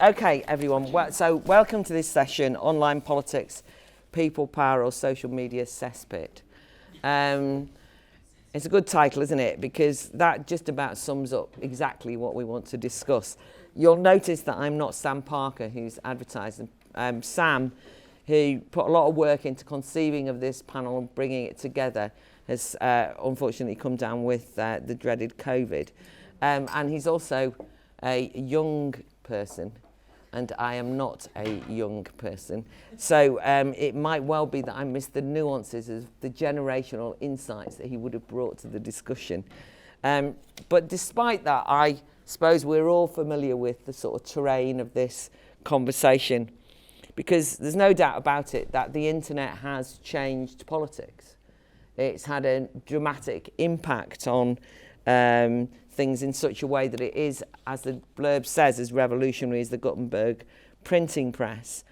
Okay, everyone. So welcome to this session, Online Politics, People, Power or Social Media Cesspit. It's a good title, isn't it? Because that just about sums up exactly what we want to discuss. You'll notice that I'm not Sam Parker, who's advertising. Sam, who put a lot of work into conceiving of this panel and bringing it together, has unfortunately come down with the dreaded COVID. And he's also a young person, and I am not a young person. So it might well be that I missed the nuances of the generational insights that he would have brought to the discussion. But despite that, I suppose we're all familiar with the sort of terrain of this conversation, because there's no doubt about it that the internet has changed politics. It's had a dramatic impact on things in such a way that it is, as the blurb says, as revolutionary as the Gutenberg printing press.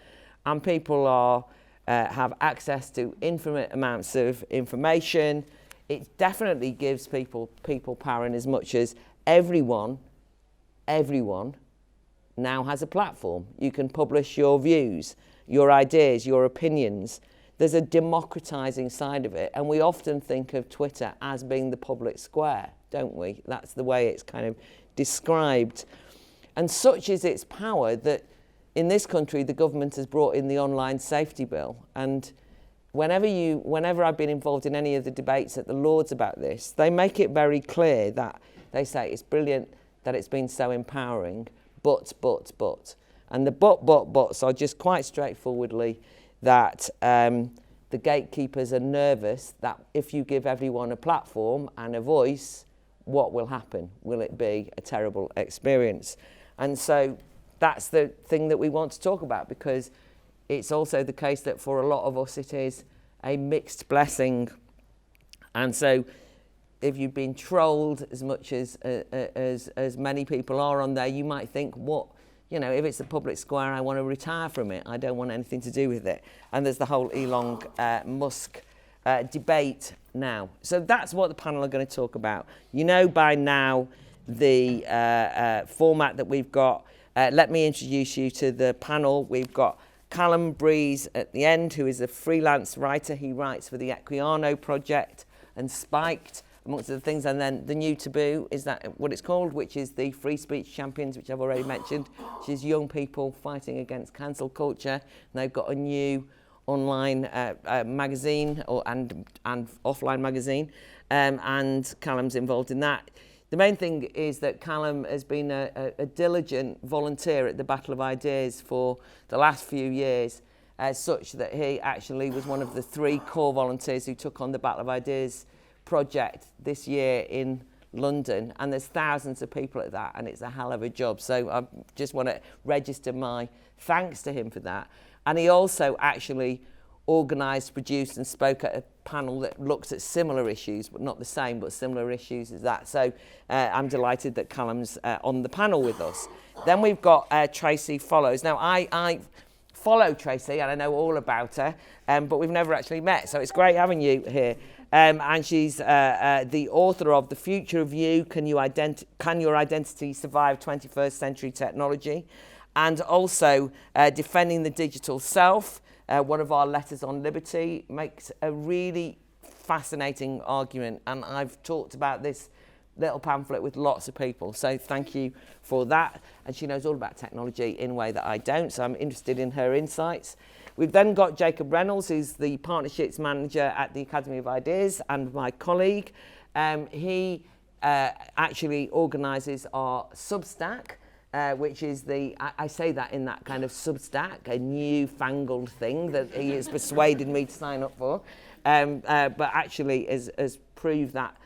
And people are have access to infinite amounts of information. It definitely gives people power in as much as everyone now has a platform. You can publish your views, your ideas, your opinions. There's a democratizing side of it, and we often think of Twitter as being the public square, don't we? That's the way it's kind of described. And such is its power that in this country the government has brought in the online safety bill. And whenever I've been involved in any of the debates at the Lords about this, they make it very clear that they say it's brilliant that it's been so empowering, but. And the buts are just quite straightforwardly that the gatekeepers are nervous that if you give everyone a platform and a voice, what will happen? Will it be a terrible experience? And so that's the thing that we want to talk about, because it's also the case that for a lot of us it is a mixed blessing. And so if you've been trolled as much as many people are on there, you might think, if it's a public square, I want to retire from it. I don't want anything to do with it. And there's the whole Elon Musk debate now. So that's what the panel are going to talk about. You know by now the format that we've got. Let me introduce you to the panel. We've got Callum Breeze at the end, who is a freelance writer. He writes for the Equiano Project and Spiked, amongst other things. And then the new taboo, is that what it's called, which is the Free Speech Champions, which I've already mentioned, which is young people fighting against cancel culture. And they've got a new online magazine and offline magazine, and Callum's involved in that. The main thing is that Callum has been a diligent volunteer at the Battle of Ideas for the last few years, such that he actually was one of the 3 core volunteers who took on the Battle of Ideas project this year in London, and there's thousands of people at that, and it's a hell of a job. So I just want to register my thanks to him for that. And he also actually organised, produced and spoke at a panel that looked at similar issues, but not the same, but similar issues as that. So I'm delighted that Callum's on the panel with us. Then we've got Tracy Follows. Now I follow Tracy and I know all about her, but we've never actually met, so it's great having you here. And she's the author of The Future of You, Can Your Identity Survive 21st Century Technology? And also Defending the Digital Self. One of our letters on liberty makes a really fascinating argument, and I've talked about this little pamphlet with lots of people, so thank you for that. And she knows all about technology in a way that I don't, so I'm interested in her insights. We've then got Jacob Reynolds, who's the Partnerships Manager at the Academy of Ideas and my colleague. He actually organises our Substack, which is I say that in that kind of Substack, a newfangled thing that he has persuaded me to sign up for, but actually has proved that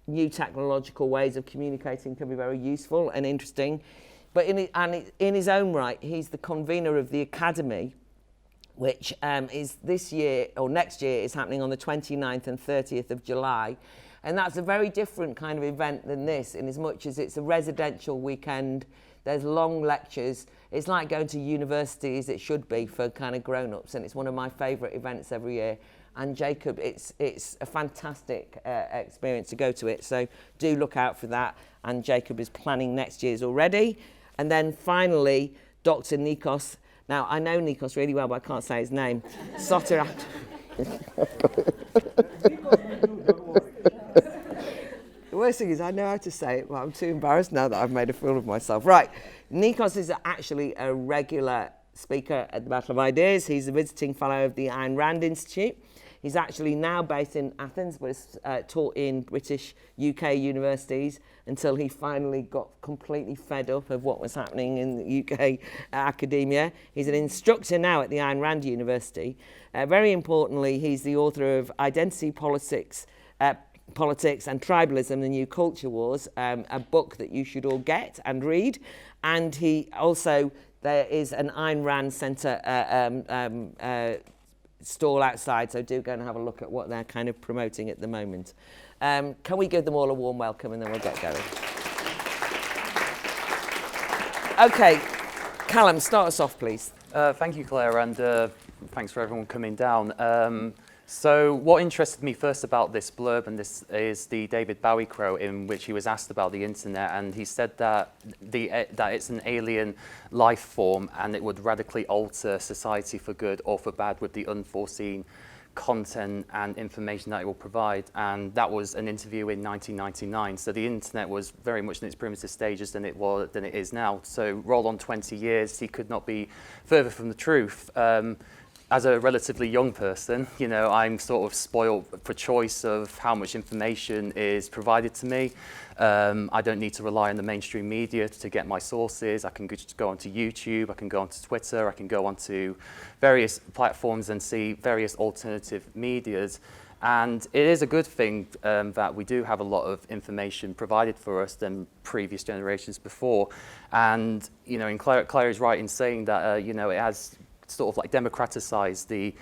new technological ways of communicating can be very useful and interesting. But in his own right, he's the convener of the Academy, which is this year, or next year, is happening on the 29th and 30th of July. And that's a very different kind of event than this, in as much as it's a residential weekend. There's long lectures. It's like going to university, as it should be for kind of grown-ups, and it's one of my favourite events every year. And Jacob, it's a fantastic experience to go to it, so do look out for that. And Jacob is planning next year's already. And then finally, Dr. Nikos. Now, I know Nikos really well, but I can't say his name. Soterat. The worst thing is I know how to say it, but I'm too embarrassed now that I've made a fool of myself. Right, Nikos is actually a regular speaker at the Battle of Ideas. He's a visiting fellow of the Ayn Rand Institute. He's actually now based in Athens, but is taught in British UK universities until he finally got completely fed up of what was happening in the UK academia. He's an instructor now at the Ayn Rand University. Very importantly, he's the author of Identity Politics and Tribalism, the New Culture Wars, a book that you should all get and read. And he also, there is an Ayn Rand Centre stall outside, so do go and have a look at what they're kind of promoting at the moment. Can we give them all a warm welcome and then we'll get going? Okay, Callum, start us off, please. Thank you, Claire, and thanks for everyone coming down. So what interested me first about this blurb, and this is the David Bowie quote in which he was asked about the internet, and he said that that it's an alien life form and it would radically alter society for good or for bad with the unforeseen content and information that it will provide. And that was an interview in 1999. So the internet was very much in its primitive stages than it is now. So roll on 20 years, he could not be further from the truth. As a relatively young person, you know, I'm sort of spoiled for choice of how much information is provided to me. I don't need to rely on the mainstream media to get my sources. I can just go onto YouTube, I can go onto Twitter, I can go onto various platforms and see various alternative medias. And it is a good thing that we do have a lot of information provided for us than previous generations before. And, you know, Claire is right in saying that, you know, it has sort of like democratized the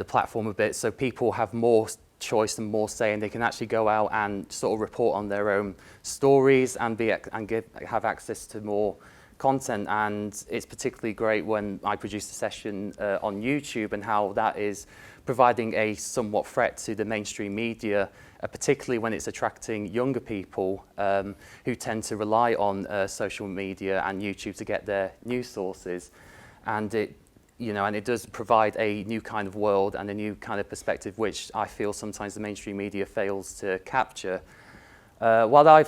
platform a bit, so people have more choice and more say, and they can actually go out and sort of report on their own stories and have access to more content. And it's particularly great when I produce a session on YouTube and how that is providing a somewhat threat to the mainstream media, particularly when it's attracting younger people who tend to rely on social media and YouTube to get their news sources. And it does provide a new kind of world and a new kind of perspective, which I feel sometimes the mainstream media fails to capture. While I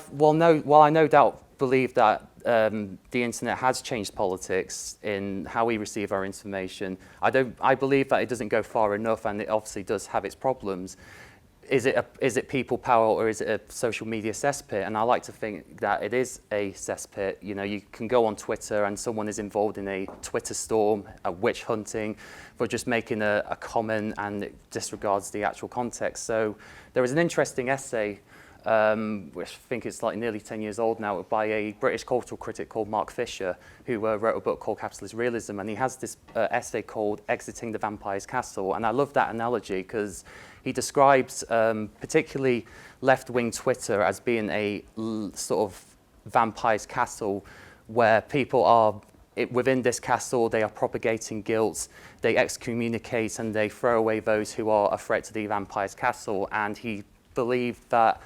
no doubt believe that the internet has changed politics in how we receive our information, I believe that it doesn't go far enough, and it obviously does have its problems. Is it people power, or is it a social media cesspit? And I like to think that it is a cesspit. You know, you can go on Twitter and someone is involved in a Twitter storm, a witch hunting, for just making a comment, and it disregards the actual context. So there is an interesting essay, which I think is like nearly 10 years old now, by a British cultural critic called Mark Fisher, who wrote a book called Capitalist Realism, and he has this essay called Exiting the Vampire's Castle. And I love that analogy because he describes particularly left-wing Twitter as being a sort of vampire's castle, where people are within this castle, they are propagating guilt, they excommunicate and they throw away those who are a threat to the vampire's castle. And he believed that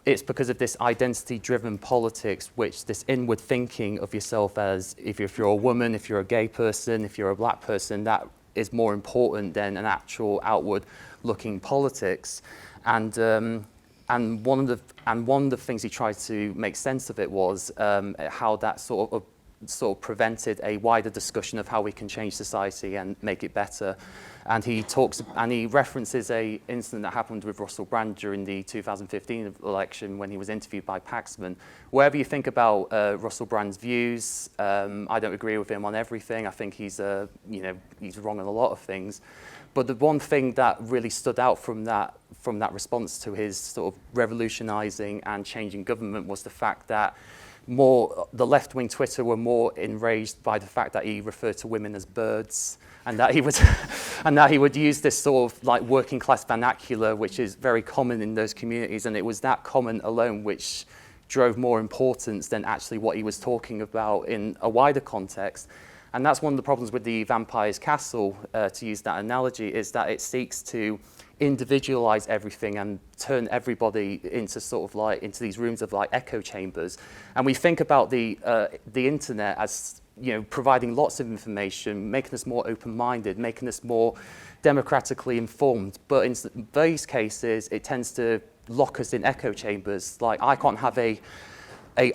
it's because of this identity-driven politics, which this inward thinking of yourself as if you're a woman, if you're a gay person, if you're a black person, that is more important than an actual outward-looking politics. And one of the things he tried to make sense of it was how that sort of prevented a wider discussion of how we can change society and make it better. And he references a incident that happened with Russell Brand during the 2015 election when he was interviewed by Paxman. Wherever you think about Russell Brand's views, I don't agree with him on everything. I think he's wrong on a lot of things. But the one thing that really stood out from that response to his sort of revolutionizing and changing government was the fact that the left-wing Twitter were more enraged by the fact that he referred to women as birds, and that he would use this sort of like working class vernacular, which is very common in those communities, and it was that comment alone which drove more importance than actually what he was talking about in a wider context. And that's one of the problems with the Vampire's Castle, to use that analogy, is that it seeks to individualize everything and turn everybody into sort of like into these rooms of like echo chambers. And we think about the internet as, you know, providing lots of information, making us more open-minded, making us more democratically informed. But in these cases, it tends to lock us in echo chambers. Like, I can't have a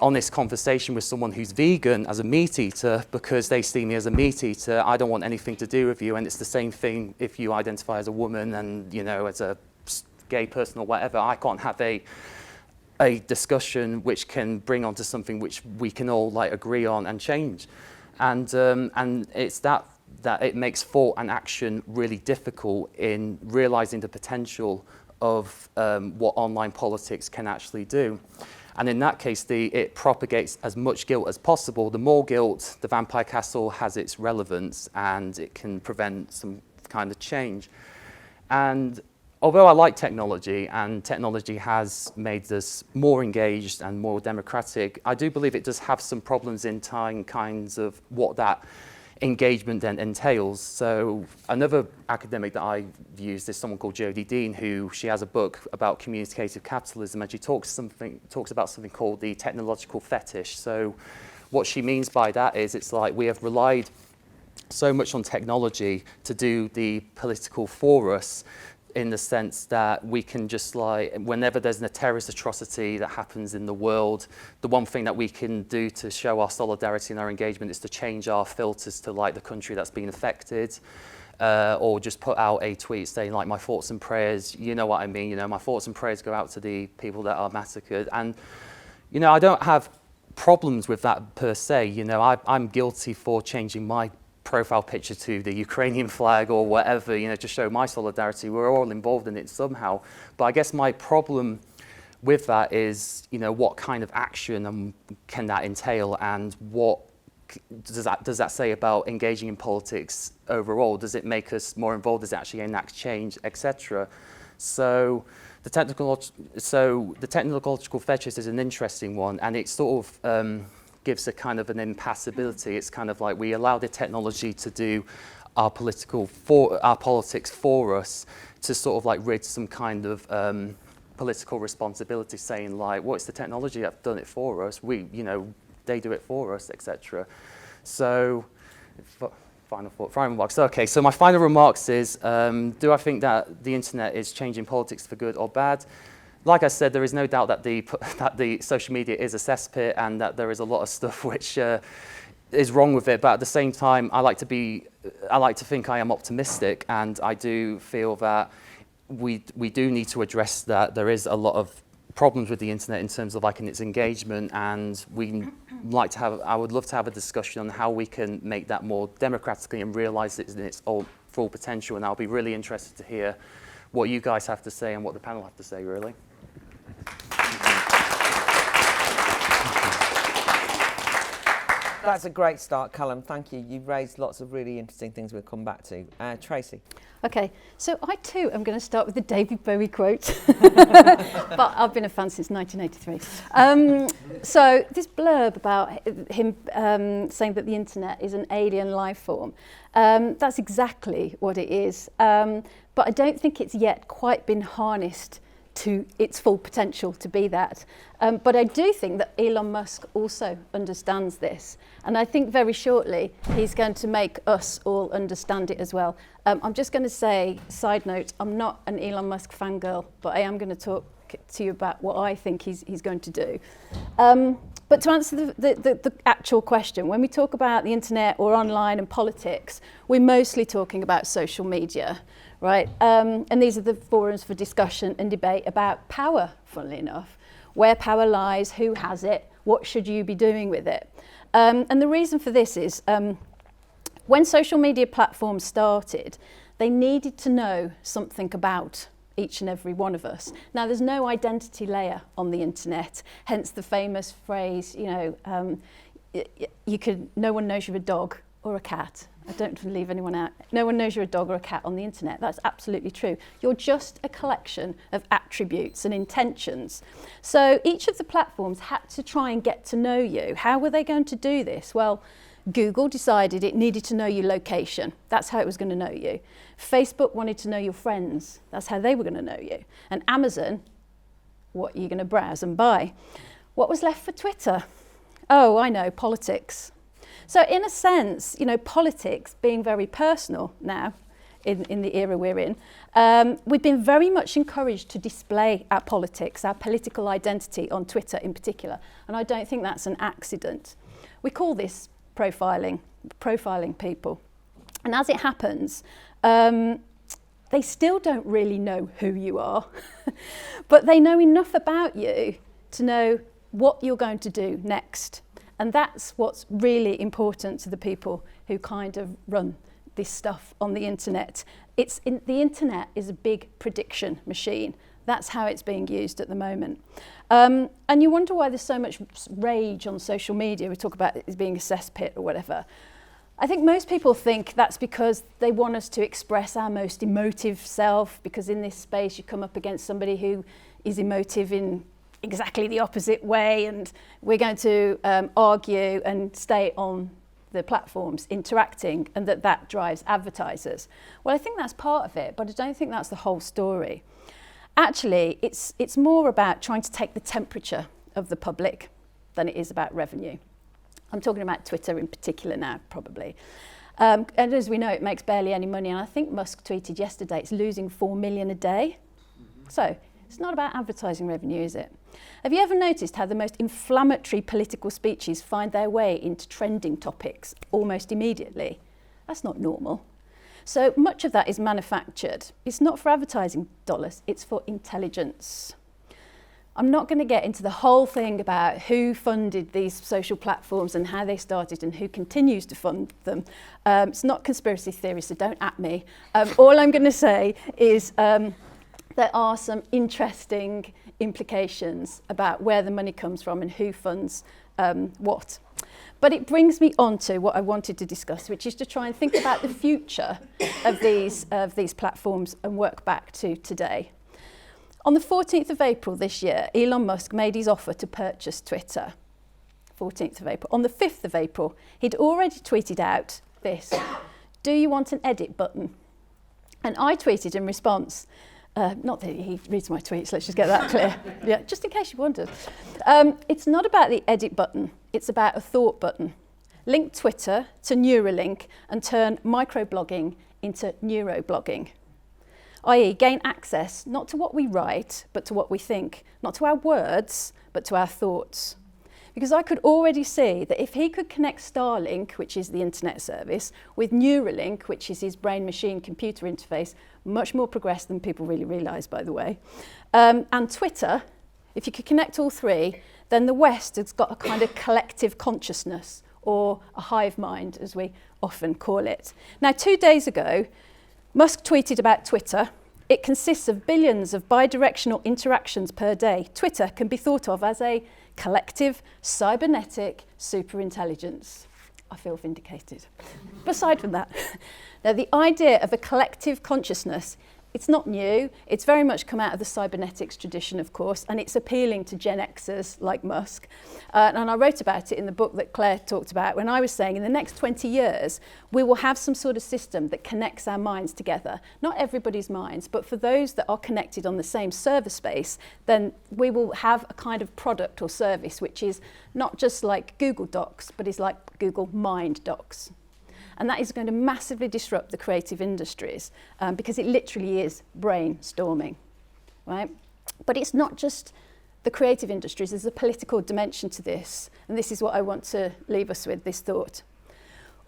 honest conversation with someone who's vegan as a meat eater because they see me as a meat eater. I don't want anything to do with you. And it's the same thing if you identify as a woman and, you know, as a gay person or whatever. I can't have a discussion which can bring on to something which we can all like agree on and change. And it's that it makes thought and action really difficult in realizing the potential of what online politics can actually do. And in that case, it propagates as much guilt as possible. The more guilt, the vampire castle has its relevance and it can prevent some kind of change. And although I like technology, and technology has made us more engaged and more democratic, I do believe it does have some problems in tying kinds of what that engagement then entails. So another academic that I've used is someone called Jodie Dean, she has a book about communicative capitalism, and she talks about something called the technological fetish. So what she means by that is it's like we have relied so much on technology to do the political for us, in the sense that we can just like, whenever there's a terrorist atrocity that happens in the world, the one thing that we can do to show our solidarity and our engagement is to change our filters to like the country that's been affected, or just put out a tweet saying like, my thoughts and prayers, you know what I mean, you know, my thoughts and prayers go out to the people that are massacred. And, you know, I don't have problems with that per se. You know, I'm guilty for changing my profile picture to the Ukrainian flag or whatever, you know, to show my solidarity. We're all involved in it somehow. But I guess my problem with that is, you know, what kind of action can that entail, and what does that say about engaging in politics overall? Does it make us more involved? Does it actually enact change, etc.? So the technological fetish is an interesting one, and it sort of gives a kind of an impassibility. It's kind of like we allow the technology to do our politics for us, to sort of like rid some kind of political responsibility, saying like, well, it's the technology that's done it for us. We, you know, they do it for us, etc. So, final remarks. Okay, so my final remarks is, do I think that the internet is changing politics for good or bad? Like I said, there is no doubt that the social media is a cesspit, and that there is a lot of stuff which is wrong with it. But at the same time, I like to think I am optimistic, and I do feel that we do need to address that there is a lot of problems with the internet in terms of like in its engagement, and I would love to have a discussion on how we can make that more democratically and realize it in its full potential. And I'll be really interested to hear what you guys have to say and what the panel have to say, really. That's a great start, Callum. Thank you. You've raised lots of really interesting things we'll come back to. Tracy. Okay, so I too am going to start with the David Bowie quote, but I've been a fan since 1983. So this blurb about him saying that the internet is an alien life form, that's exactly what it is. But I don't think it's yet quite been harnessed to its full potential to be that. But I do think that Elon Musk also understands this. And I think very shortly he's going to make us all understand it as well. I'm just going to say, side note, I'm not an Elon Musk fangirl, but I am going to talk to you about what I think he's going to do. But to answer the actual question, when we talk about the internet or online and politics, we're mostly talking about social media, right? And these are the forums for discussion and debate about power, funnily enough. Where power lies, who has it, what should you be doing with it? And the reason for this is when social media platforms started, they needed to know something about each and every one of us. Now, there's no identity layer on the internet, hence the famous phrase, you know, no one knows you're a dog or a cat. I don't leave anyone out. No one knows you're a dog or a cat on the internet. That's absolutely true. You're just a collection of attributes and intentions. So each of the platforms had to try and get to know you. How were they going to do this? Well, Google decided it needed to know your location. That's how it was going to know you. Facebook wanted to know your friends. That's how they were going to know you. And Amazon, what you're going to browse and buy. What was left for Twitter? Oh, I know, politics. So in a sense, you know, politics being very personal now, in the era we're in, we've been very much encouraged to display our politics, our political identity on Twitter in particular. And I don't think that's an accident. We call this profiling people. And as it happens, they still don't really know who you are, but they know enough about you to know what you're going to do next. And that's what's really important to the people who kind of run this stuff on the internet. The internet is a big prediction machine. That's how it's being used at the moment. And you wonder why there's so much rage on social media. We talk about it as being a cesspit or whatever. I think most people think that's because they want us to express our most emotive self, because in this space you come up against somebody who is emotive in exactly the opposite way, and we're going to argue and stay on the platforms interacting, and that drives advertisers. Well, I think that's part of it, but I don't think that's the whole story. Actually, it's more about trying to take the temperature of the public than it is about revenue. I'm talking about Twitter in particular now, probably. And as we know, it makes barely any money, and I think Musk tweeted yesterday it's losing 4 million a day. So it's not about advertising revenue, is it? Have you ever noticed how the most inflammatory political speeches find their way into trending topics almost immediately? That's not normal. So much of that is manufactured. It's not for advertising dollars, it's for intelligence. I'm not going to get into the whole thing about who funded these social platforms and how they started and who continues to fund them. It's not conspiracy theory, so don't at me. All I'm going to say is there are some interesting implications about where the money comes from and who funds what. But it brings me on to what I wanted to discuss, which is to try and think about the future of these platforms and work back to today. On the 14th of April this year, Elon Musk made his offer to purchase Twitter. 14th of April. On the 5th of April, he'd already tweeted out this: "Do you want an edit button?" And I tweeted in response, not that he reads my tweets, let's just get that clear. Yeah, just in case you wondered. It's not about the edit button, it's about a thought button. Link Twitter to Neuralink and turn microblogging into neuroblogging. i.e. gain access not to what we write, but to what we think, not to our words, but to our thoughts. Because I could already see that if he could connect Starlink, which is the internet service, with Neuralink, which is his brain-machine computer interface, much more progressed than people really realise, by the way, and Twitter, if you could connect all three, then the West has got a kind of collective consciousness, or a hive mind, as we often call it. Now, 2 days ago, Musk tweeted about Twitter. It consists of billions of bidirectional interactions per day. Twitter can be thought of as a collective, cybernetic superintelligence. I feel vindicated. But aside from that, now the idea of a collective consciousness, it's not new. It's very much come out of the cybernetics tradition, of course, and it's appealing to Gen Xers like Musk. And I wrote about it in the book that Claire talked about when I was saying in the next 20 years, we will have some sort of system that connects our minds together. Not everybody's minds, but for those that are connected on the same server space, then we will have a kind of product or service which is not just like Google Docs, but is like Google Mind Docs. And that is going to massively disrupt the creative industries because it literally is brainstorming, right? But it's not just the creative industries, there's a political dimension to this. And this is what I want to leave us with, this thought.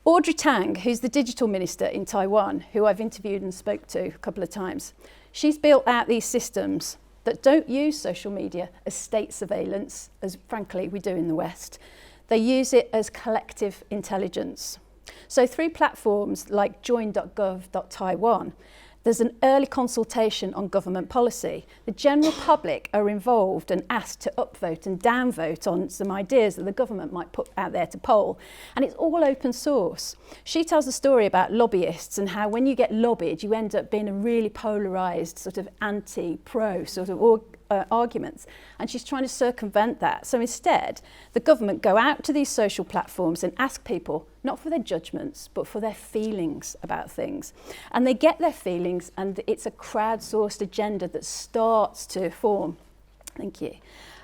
Audrey Tang, who's the digital minister in Taiwan, who I've interviewed and spoke to a couple of times, she's built out these systems that don't use social media as state surveillance, as frankly we do in the West. They use it as collective intelligence. So through platforms like join.gov.taiwan, there's an early consultation on government policy. The general public are involved and asked to upvote and downvote on some ideas that the government might put out there to poll. And it's all open source. She tells a story about lobbyists and how when you get lobbied, you end up being a really polarised sort of anti-pro sort of arguments. And she's trying to circumvent that. So instead, the government go out to these social platforms and ask people, not for their judgments, but for their feelings about things. And they get their feelings, and it's a crowdsourced agenda that starts to form. Thank you.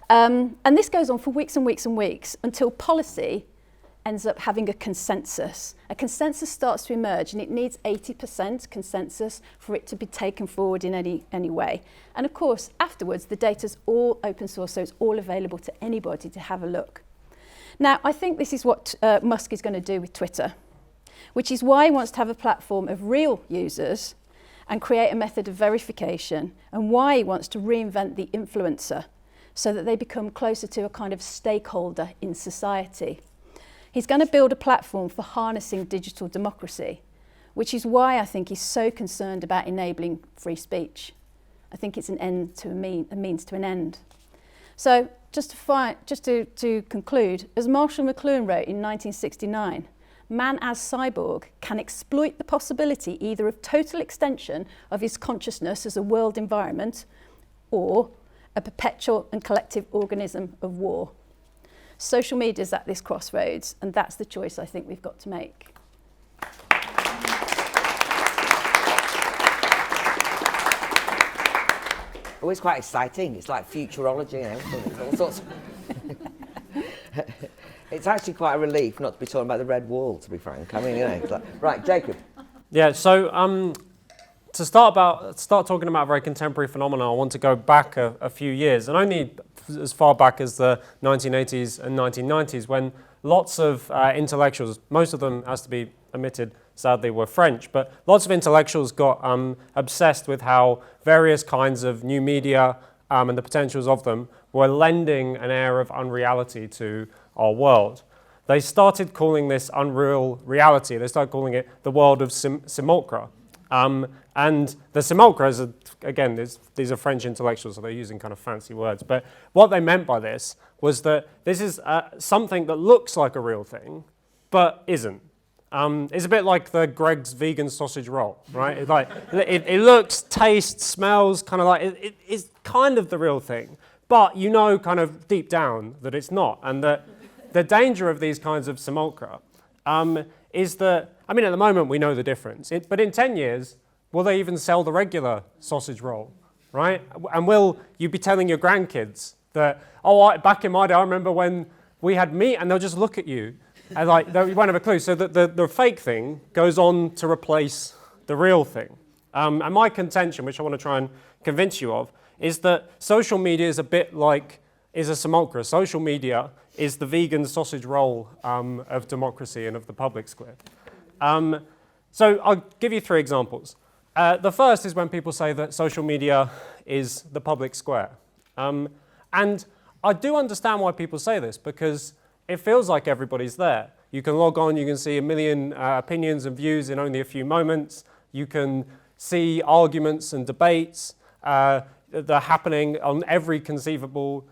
And this goes on for weeks and weeks and weeks until policy ends up having a consensus. A consensus starts to emerge, and it needs 80% consensus for it to be taken forward in any way. And of course, afterwards, the data's all open source, so it's all available to anybody to have a look. Now, I think this is what Musk is going to do with Twitter, which is why he wants to have a platform of real users and create a method of verification, and why he wants to reinvent the influencer so that they become closer to a kind of stakeholder in society. He's going to build a platform for harnessing digital democracy, which is why I think he's so concerned about enabling free speech. I think it's an end to a means to an end. So just to conclude, as Marshall McLuhan wrote in 1969, man as cyborg can exploit the possibility either of total extension of his consciousness as a world environment or a perpetual and collective organism of war. Social media is at this crossroads, and that's the choice I think we've got to make. Oh, it's quite exciting. It's like futurology and everything. It's all sorts of It's actually quite a relief not to be talking about the red wall, to be frank. I mean, you know, it's like, right, Jacob. Yeah, so to start talking about a very contemporary phenomenon, I want to go back a few years, and only as far back as the 1980s and 1990s, when lots of intellectuals, most of them, has to be admitted, sadly, were French, but lots of intellectuals got obsessed with how various kinds of new media and the potentials of them were lending an air of unreality to our world. They started calling this unreal reality. They started calling it the world of simulacra. And the simulacra is, again, these are French intellectuals, so they're using kind of fancy words. But what they meant by this was that this is something that looks like a real thing, but isn't. It's a bit like the Greg's vegan sausage roll, right? It looks, tastes, smells, kind of like, it's kind of the real thing. But you know kind of deep down that it's not. And that the danger of these kinds of simulacra is that, I mean, at the moment we know the difference, but in 10 years, will they even sell the regular sausage roll, right? And will you be telling your grandkids that, oh, back in my day, I remember when we had meat, and they'll just look at you, and like, you won't have a clue. So the fake thing goes on to replace the real thing. And my contention, which I want to try and convince you of, is that social media is a bit like, is a simulacra. Social media is the vegan sausage roll of democracy and of the public square. So I'll give you 3 examples. The first is when people say that social media is the public square. And I do understand why people say this, because it feels like everybody's there. You can log on, you can see a million opinions and views in only a few moments. You can see arguments and debates that are happening on every conceivable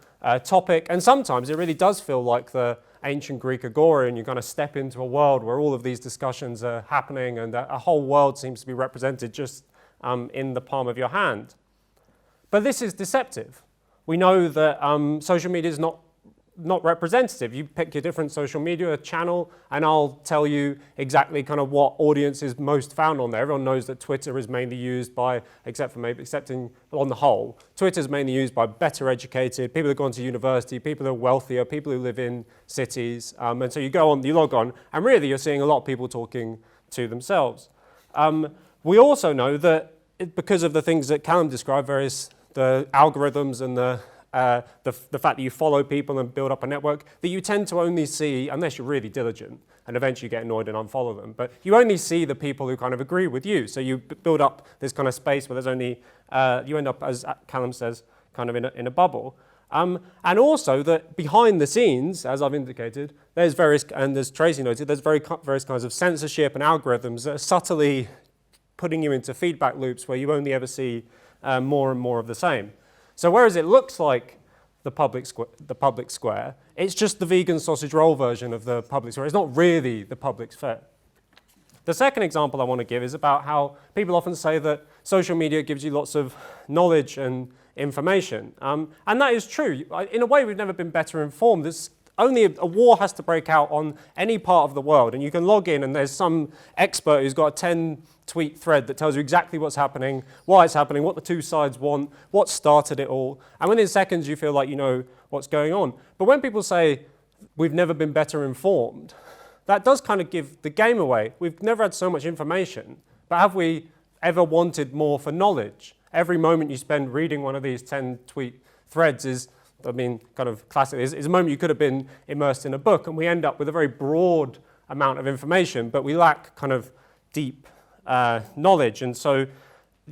topic. And sometimes it really does feel like the ancient Greek agora, and you kind of step into a world where all of these discussions are happening, and a whole world seems to be represented just in the palm of your hand. But this is deceptive. We know that social media is not representative. You pick your different social media channel, and I'll tell you exactly kind of what audience is most found on there. Everyone knows that Twitter is mainly used by, excepting on the whole, Twitter is mainly used by better educated, people who've gone to university, people who are wealthier, people who live in cities. And so you go on, you log on, and really you're seeing a lot of people talking to themselves. We also know that because of the things that Callum described, the algorithms and the fact that you follow people and build up a network, that you tend to only see, unless you're really diligent, and eventually get annoyed and unfollow them, but you only see the people who kind of agree with you. So you build up this kind of space where there's only, you end up, as Callum says, kind of in a bubble. And also that behind the scenes, as I've indicated, there's various, and as Tracy noted, there's various kinds of censorship and algorithms that are subtly putting you into feedback loops where you only ever see more and more of the same. So whereas it looks like the public square, it's just the vegan sausage roll version of the public square. It's not really the public sphere. The second example I want to give is about how people often say that social media gives you lots of knowledge and information. And that is true. In a way, we've never been better informed. There's only a war has to break out on any part of the world, and you can log in and there's some expert who's got a 10-tweet thread that tells you exactly what's happening, why it's happening, what the two sides want, what started it all, and within seconds you feel like you know what's going on. But when people say, we've never been better informed, that does kind of give the game away. We've never had so much information, but have we ever wanted more for knowledge? Every moment you spend reading one of these 10-tweet threads is, I mean, kind of classic, is a moment you could have been immersed in a book, and we end up with a very broad amount of information, but we lack kind of deep knowledge. And so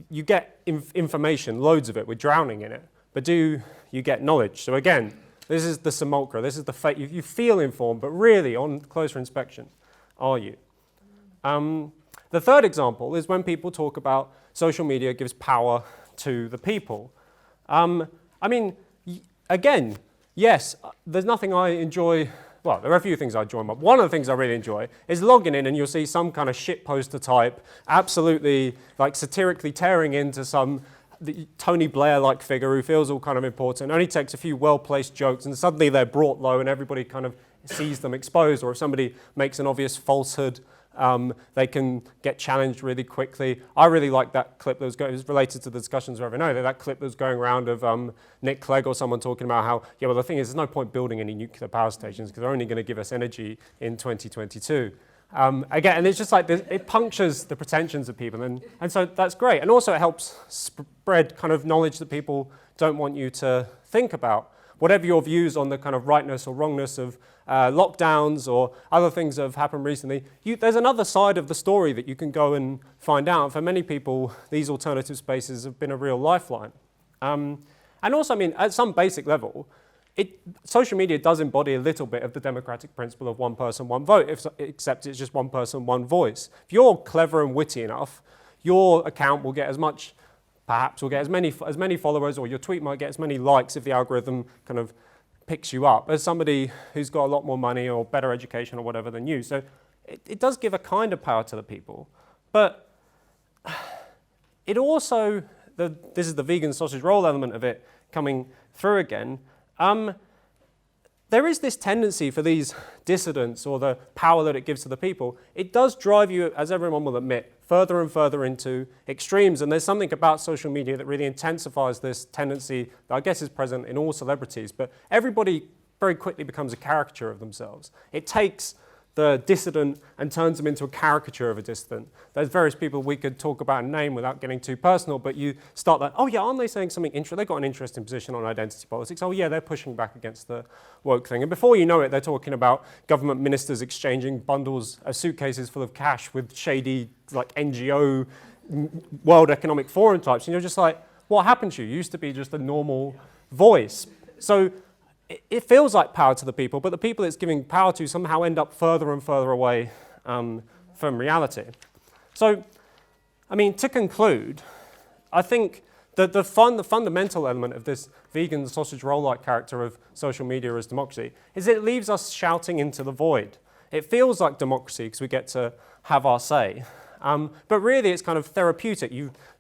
you get information, loads of it, we're drowning in it, but do you get knowledge? So again, this is the simulacra, this is the fake, you feel informed, but really on closer inspection, are you? The third example is when people talk about social media gives power to the people. I mean, again, yes, there's nothing I enjoy. Well, there are a few things I enjoy, but one of the things I really enjoy is logging in and you'll see some kind of shit poster type, absolutely like satirically tearing into some Tony Blair-like figure who feels all kind of important, only takes a few well-placed jokes and suddenly they're brought low and everybody kind of sees them exposed. Or if somebody makes an obvious falsehood, they can get challenged really quickly. I really like that clip that was going, it was related to the discussions wherever I know, that clip that was going around of Nick Clegg or someone talking about how, yeah, well, the thing is, there's no point building any nuclear power stations because they're only going to give us energy in 2022. Again, and it's just like, it punctures the pretensions of people, and so that's great. And also it helps spread kind of knowledge that people don't want you to think about. Whatever your views on the kind of rightness or wrongness of lockdowns or other things that have happened recently, there's another side of the story that you can go and find out. And for many people, these alternative spaces have been a real lifeline. And also, I mean, at some basic level, social media does embody a little bit of the democratic principle of one person, one vote, except it's just one person, one voice. If you're clever and witty enough, your account will get as much, perhaps will get as many followers, or your tweet might get as many likes if the algorithm kind of picks you up, as somebody who's got a lot more money or better education or whatever than you. So it does give a kind of power to the people. But it also, this is the vegan sausage roll element of it coming through again. There is this tendency for these dissidents or the power that it gives to the people. It does drive you, as everyone will admit, further and further into extremes. And there's something about social media that really intensifies this tendency that I guess is present in all celebrities. But everybody very quickly becomes a caricature of themselves. It takes the dissident and turns them into a caricature of a dissident. There's various people we could talk about and name without getting too personal, but you start that, oh yeah, aren't they saying something interesting? They've got an interesting position on identity politics. Oh yeah, they're pushing back against the woke thing. And before you know it, they're talking about government ministers exchanging bundles of suitcases full of cash with shady like NGO, World Economic Forum types. And you're just like, what happened to you? You used to be just a normal voice. So it feels like power to the people, but the people it's giving power to somehow end up further and further away from reality. So, I mean, to conclude, I think that the fundamental element of this vegan sausage roll-like character of social media as democracy is it leaves us shouting into the void. It feels like democracy because we get to have our say. But really, it's kind of therapeutic.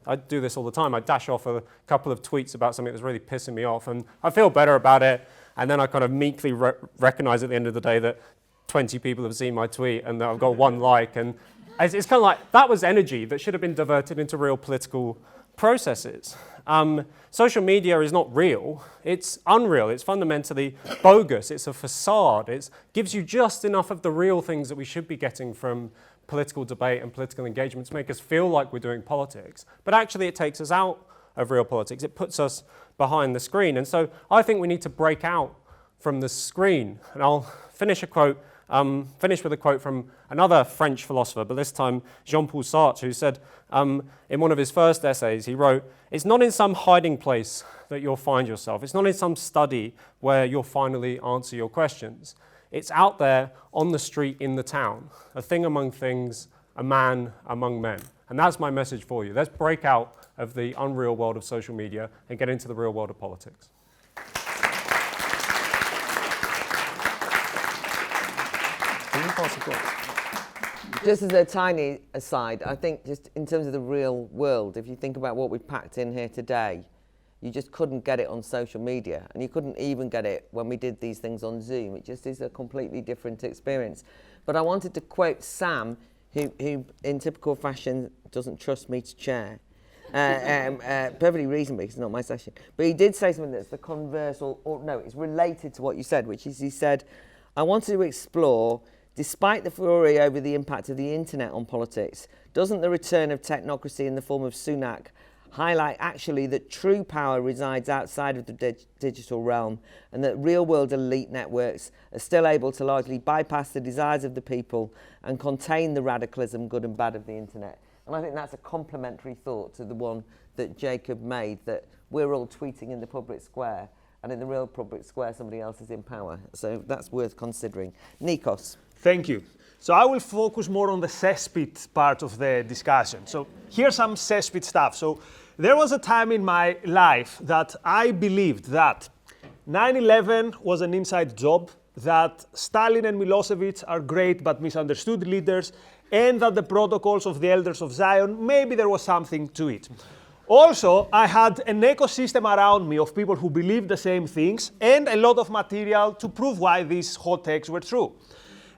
I do this all the time. I dash off a couple of tweets about something that's really pissing me off, and I feel better about it. And then I kind of meekly recognize at the end of the day that 20 people have seen my tweet and that I've got one like. And it's kind of like, that was energy that should have been diverted into real political processes. Social media is not real. It's unreal. It's fundamentally bogus. It's a facade. It gives you just enough of the real things that we should be getting from political debate and political engagement to make us feel like we're doing politics. But actually it takes us out of real politics. It puts us behind the screen. And so I think we need to break out from the screen. And I'll finish with a quote from another French philosopher, but this time Jean-Paul Sartre, who said in one of his first essays, he wrote, "It's not in some hiding place that you'll find yourself. It's not in some study where you'll finally answer your questions. It's out there on the street in the town, a thing among things, a man among men." And that's my message for you. Let's break out of the unreal world of social media and get into the real world of politics. Just as a tiny aside, I think just in terms of the real world, if you think about what we've packed in here today, You just couldn't get it on social media, and you couldn't even get it when we did these things on Zoom. It just is a completely different experience. But I wanted to quote Sam, who in typical fashion doesn't trust me to chair. Perfectly reasonably, because it's not my session. But he did say something that's the converse, or no, it's related to what you said, which is he said, I wanted to explore, despite the fury over the impact of the internet on politics, doesn't the return of technocracy in the form of Sunak highlight actually that true power resides outside of the digital realm, and that real-world elite networks are still able to largely bypass the desires of the people and contain the radicalism, good and bad, of the internet? And I think that's a complementary thought to the one that Jacob made, that we're all tweeting in the public square, and in the real public square somebody else is in power. So that's worth considering. Nikos. Thank you. So I will focus more on the cesspit part of the discussion. So here's some cesspit stuff. So there was a time in my life that I believed that 9/11 was an inside job, that Stalin and Milosevic are great but misunderstood leaders, and that the protocols of the Elders of Zion, maybe there was something to it. Also, I had an ecosystem around me of people who believed the same things and a lot of material to prove why these hot takes were true.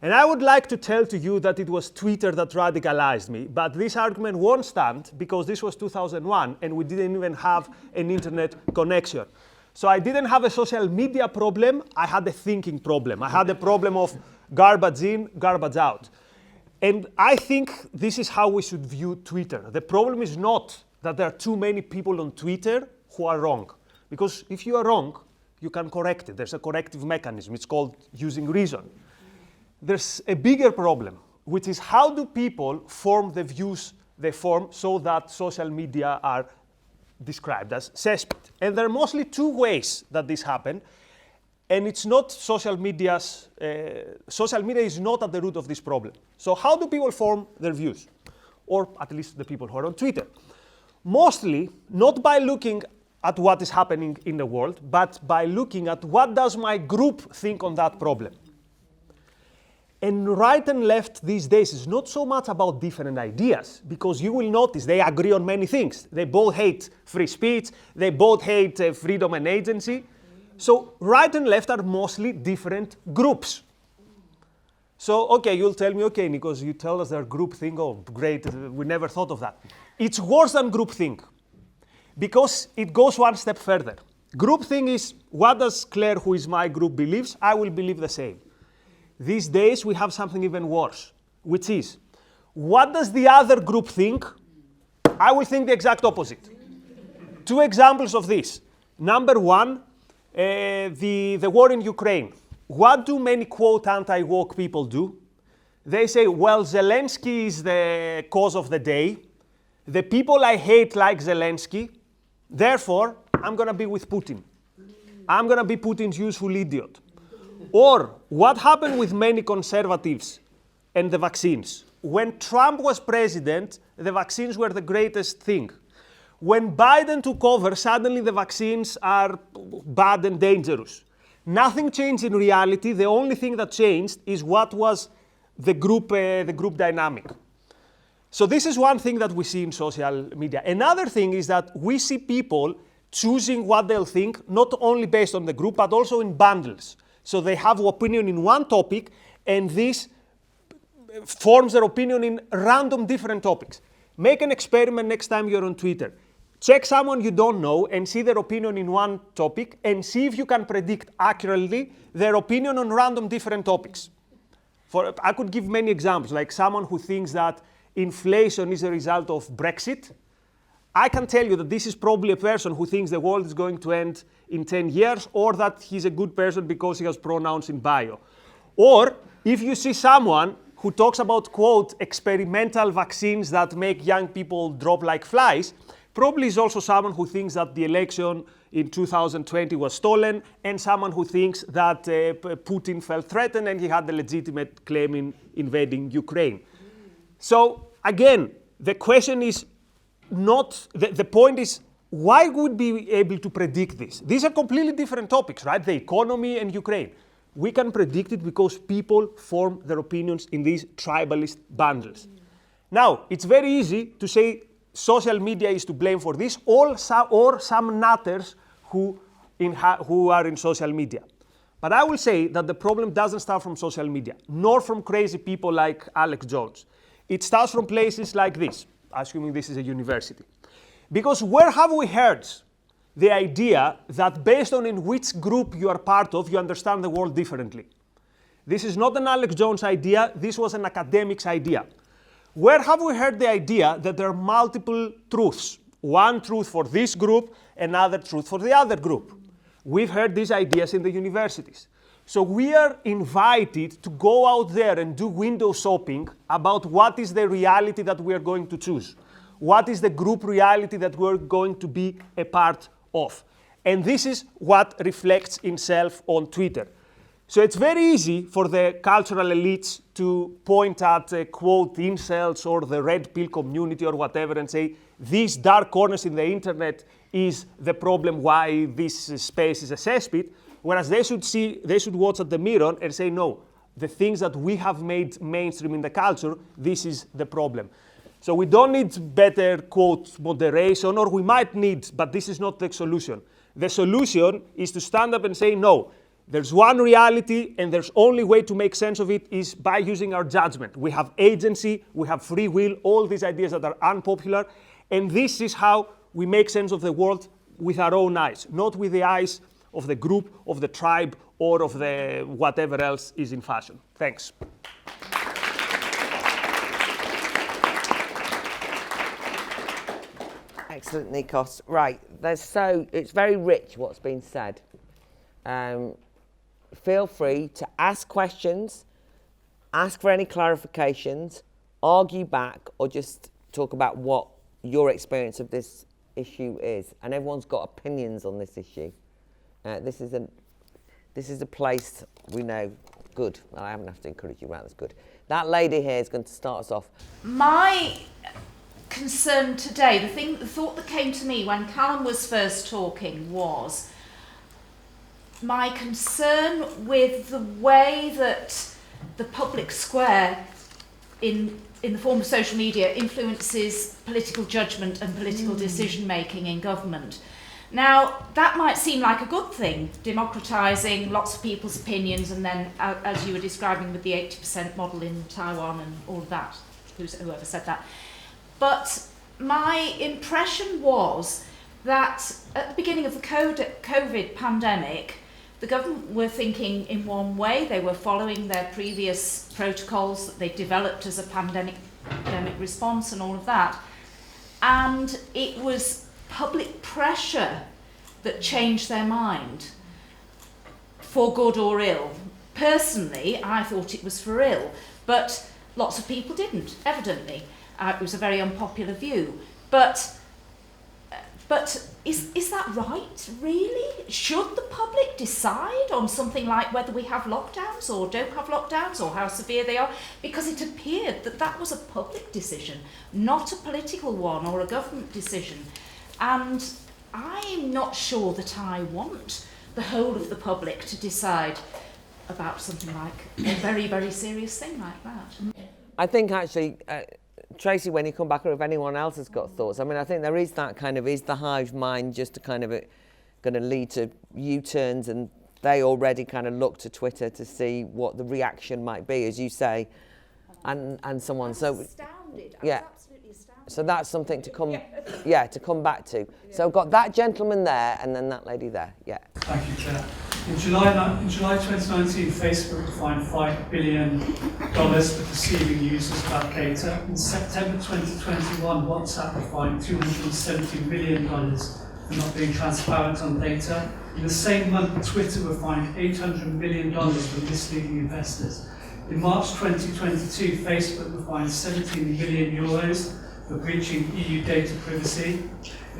And I would like to tell to you that it was Twitter that radicalized me, but this argument won't stand because this was 2001 and we didn't even have an internet connection. So I didn't have a social media problem, I had a thinking problem. I had a problem of garbage in, garbage out. And I think this is how we should view Twitter. The problem is not that there are too many people on Twitter who are wrong. Because if you are wrong, you can correct it. There's a corrective mechanism. It's called using reason. There's a bigger problem, which is how do people form the views they form so that social media are described as cesspit. And there are mostly two ways that this happens. And it's not social media is not at the root of this problem. So how do people form their views? Or at least the people who are on Twitter. Mostly, not by looking at what is happening in the world, but by looking at what does my group think on that problem. And right and left these days is not so much about different ideas, because you will notice they agree on many things. They both hate free speech, they both hate freedom and agency. So right and left are mostly different groups. So, okay, you'll tell me, okay, Nikos, you tell us they're groupthink, oh, great, we never thought of that. It's worse than groupthink, because it goes one step further. Groupthink is, what does Claire, who is my group, believes? I will believe the same. These days, we have something even worse, which is, what does the other group think? I will think the exact opposite. Two examples of this. Number one, the war in Ukraine. What do many, quote, anti-woke people do? They say, well, Zelensky is the cause of the day. The people I hate like Zelensky. Therefore, I'm going to be with Putin. I'm going to be Putin's useful idiot. Or what happened with many conservatives and the vaccines? When Trump was president, the vaccines were the greatest thing. When Biden took over, suddenly the vaccines are bad and dangerous. Nothing changed in reality. The only thing that changed is what was the group dynamic. So this is one thing that we see in social media. Another thing is that we see people choosing what they'll think, not only based on the group, but also in bundles. So they have an opinion in one topic, and this forms their opinion in random different topics. Make an experiment next time you're on Twitter. Check someone you don't know and see their opinion in one topic, and see if you can predict accurately their opinion on random different topics. I could give many examples, like someone who thinks that inflation is a result of Brexit. I can tell you that this is probably a person who thinks the world is going to end in 10 years, or that he's a good person because he has pronouns in bio. Or if you see someone who talks about, quote, experimental vaccines that make young people drop like flies, probably is also someone who thinks that the election in 2020 was stolen, and someone who thinks that Putin felt threatened and he had a legitimate claim in invading Ukraine. So again, the question is not, the point is, why would we be able to predict this? These are completely different topics, right? The economy and Ukraine. We can predict it because people form their opinions in these tribalist bundles. Now, it's very easy to say social media is to blame for this, or some nutters who are in social media. But I will say that the problem doesn't start from social media, nor from crazy people like Alex Jones. It starts from places like this, assuming this is a university. Because where have we heard the idea that based on in which group you are part of, you understand the world differently? This is not an Alex Jones idea, this was an academic's idea. Where have we heard the idea that there are multiple truths? One truth for this group, another truth for the other group. We've heard these ideas in the universities. So we are invited to go out there and do window shopping about what is the reality that we are going to choose. What is the group reality that we're going to be a part of? And this is what reflects itself on Twitter. So it's very easy for the cultural elites to point at, quote, incels or the red pill community or whatever and say, these dark corners in the internet is the problem why this space is a cesspit, whereas they should watch at the mirror and say, no, the things that we have made mainstream in the culture, this is the problem. So we don't need better, quote, moderation, or we might need, but this is not the solution. The solution is to stand up and say, no, there's one reality, and there's only way to make sense of it is by using our judgment. We have agency, we have free will, all these ideas that are unpopular, and this is how we make sense of the world with our own eyes, not with the eyes of the group, of the tribe, or of the whatever else is in fashion. Thanks. Excellent, Nikos. Right, it's very rich what's been said. Feel free to ask questions, ask for any clarifications, argue back, or just talk about what your experience of this issue is. And everyone's got opinions on this issue. This is a place we know. Good. Well, I haven't have to encourage you around. That's good. That lady here is going to start us off. My concern today, the thought that came to me when Callum was first talking was my concern with the way that the public square in the form of social media influences political judgment and political decision making in government. Now, that might seem like a good thing, democratising lots of people's opinions, and then, as you were describing with the 80% model in Taiwan and all of that, whoever said that. But my impression was that at the beginning of the COVID pandemic, the government were thinking in one way. They were following their previous protocols that they developed as a pandemic response and all of that. And it was public pressure that changed their mind, for good or ill. Personally, I thought it was for ill, but lots of people didn't, evidently. It was a very unpopular view. But is that right, really? Should the public decide on something like whether we have lockdowns or don't have lockdowns or how severe they are? Because it appeared that that was a public decision, not a political one or a government decision. And I'm not sure that I want the whole of the public to decide about something like a very, very serious thing like that. I think actually, Tracy, when you come back, or if anyone else has got thoughts, I mean, I think there is that kind of, is the hive mind just a kind of going to lead to U-turns, and they already kind of look to Twitter to see what the reaction might be, as you say, and someone. So, astounded. Yeah. Absolutely astounded. So that's something to come, to come back to. So I've got that gentleman there, and then that lady there. Yeah. Thank you, Chair. In July 2019, Facebook fined $5 billion for deceiving users about data. In September 2021, WhatsApp fined $270 million for not being transparent on data. In the same month, Twitter were fined $800 million for misleading investors. In March 2022, Facebook were fined €17 million for breaching EU data privacy.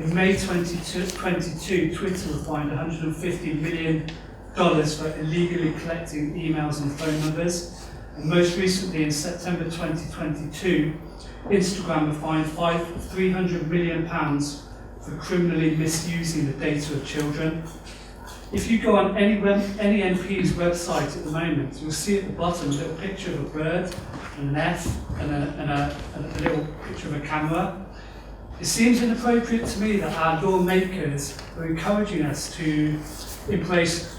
In May 2022, Twitter were fined $150 million for illegally collecting emails and phone numbers. And most recently, in September 2022, Instagram were fined £300 million for criminally misusing the data of children. If you go on any MP's website at the moment, you'll see at the bottom a little picture of a bird and an F and a little picture of a camera. it seems inappropriate to me that our lawmakers are encouraging us to embrace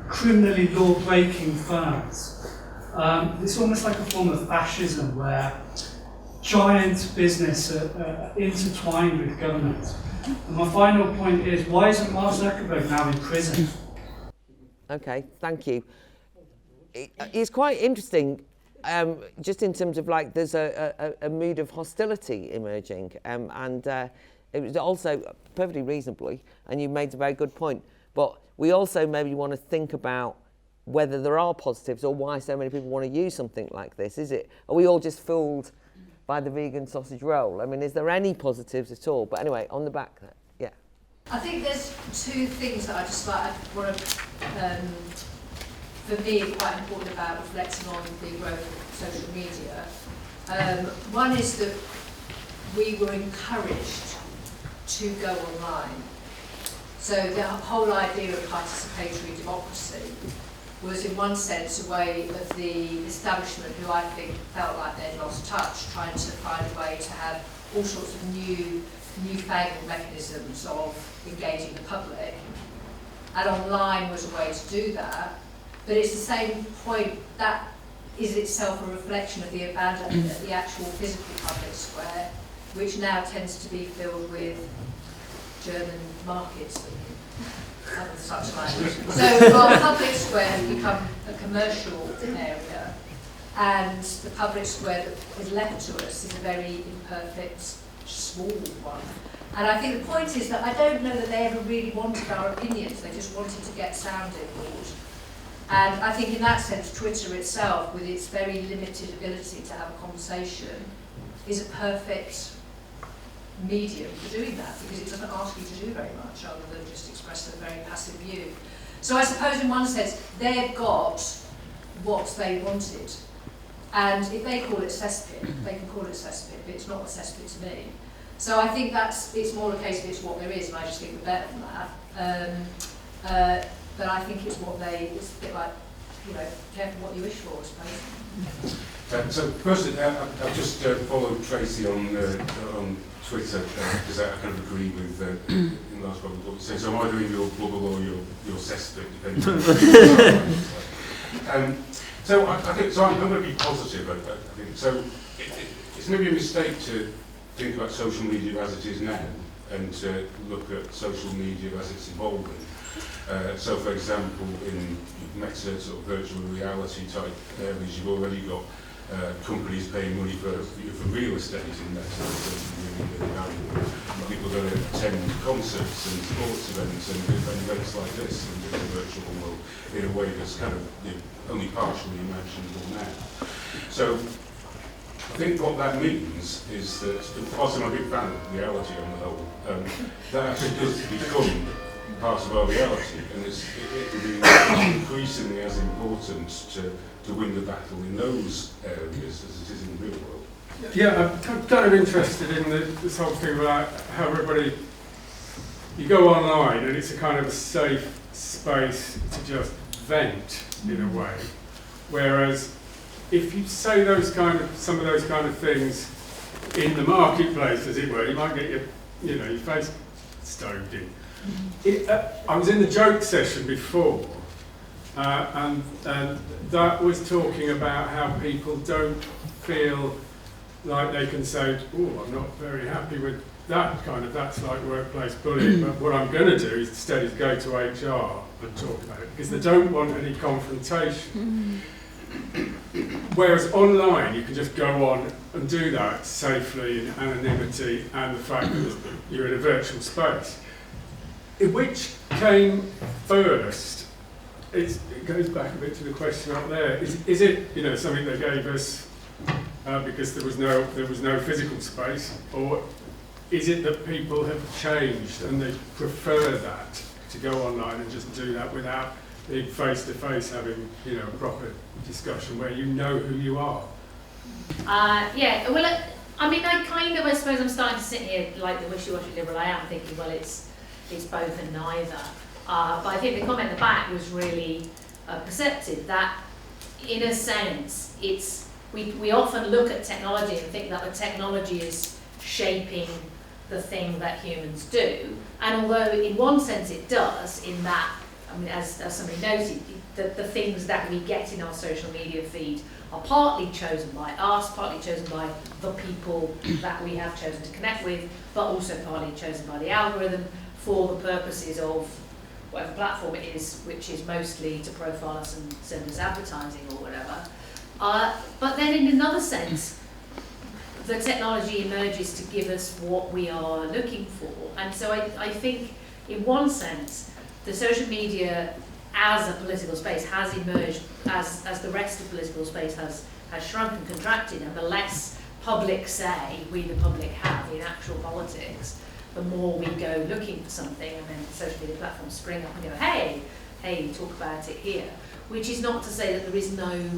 criminally law-breaking firms. It's almost like a form of fascism where giant business are intertwined with government. And my final point is, why isn't Mark Zuckerberg now in prison? Okay, thank you. It's quite interesting, just in terms of like there's a mood of hostility emerging, and it was also perfectly reasonably, and you made a very good point, but we also maybe want to think about whether there are positives or why so many people want to use something like this. Are we all just fooled by the vegan sausage roll? I mean, is there any positives at all? But anyway, on the back there, yeah. I think there's two things that I just want to, for me, quite important about reflecting on the growth of social media. One is that we were encouraged to go online. So the whole idea of participatory democracy was in one sense a way of the establishment, who I think felt like they'd lost touch, trying to find a way to have all sorts of newfangled mechanisms of engaging the public. And online was a way to do that. But it's the same point, that is itself a reflection of the abandonment of the actual physical public square, which now tends to be filled with German markets and other such like. So our public square has become a commercial area, and the public square that is left to us is a very imperfect, small one. And I think the point is that I don't know that they ever really wanted our opinions, they just wanted to get sounding board. And I think in that sense, Twitter itself, with its very limited ability to have a conversation, is a perfect medium for doing that, because it doesn't ask you to do very much other than just express a very passive view. So I suppose in one sense, they've got what they wanted. And if they call it cesspit, they can call it cesspit, but it's not a cesspit to me. So I think it's more a case of it's what there is, and I just think we're better than that. But I think it's it's a bit like, careful what you wish for, I suppose. So firstly, I've just followed Tracy on Twitter, because I kind of agree with in large part what you say. So am I doing your bubble or your cesspit, depending on so I think, so I'm going to be positive, I think. So it's maybe a mistake to think about social media as it is now, and to look at social media as it's evolving. So, for example, in meta sort of virtual reality type areas, you've already got companies paying money for real estate in meta. People going to attend concerts and sports events and events like this in the virtual world in a way that's kind of only partially imaginable now. So, I think what that means is that, whilst I'm a big fan of reality on the whole, that actually does become part of our reality, and it will be increasingly as important to win the battle in those areas as it is in the real world. Yeah, I'm kind of interested in this whole thing about how you go online and it's a kind of a safe space to just vent in a way, whereas if you say some of those kind of things in the marketplace, as it were, you might get your face stoved in. I was in the joke session before, and that was talking about how people don't feel like they can say, "Oh, I'm not very happy with that that's like workplace bullying." But what I'm going to do instead is go to HR and talk about it, because they don't want any confrontation. Whereas online, you can just go on and do that safely in anonymity, and the fact that you're in a virtual space. Which came first? It goes back a bit to the question up there. Is it something they gave us because there was no physical space, or is it that people have changed and they prefer that to go online and just do that without being face to face, having a proper discussion where you know who you are? Yeah. Well, I suppose I'm starting to sit here like the wishy-washy liberal I am, thinking, well, it's both and neither. But I think the comment at the back was really perceptive, that in a sense, we often look at technology and think that the technology is shaping the thing that humans do. And although in one sense it does, in that, I mean, as somebody noted, the things that we get in our social media feed are partly chosen by us, partly chosen by the people that we have chosen to connect with, but also partly chosen by the algorithm for the purposes of whatever platform it is, which is mostly to profile us and send us advertising or whatever. But then in another sense, the technology emerges to give us what we are looking for. And so I think in one sense, the social media as a political space has emerged as the rest of political space has shrunk and contracted, and the less public say we the public have in actual politics, the more we go looking for something, and then social media platforms spring up and go, hey, talk about it here. Which is not to say that there is no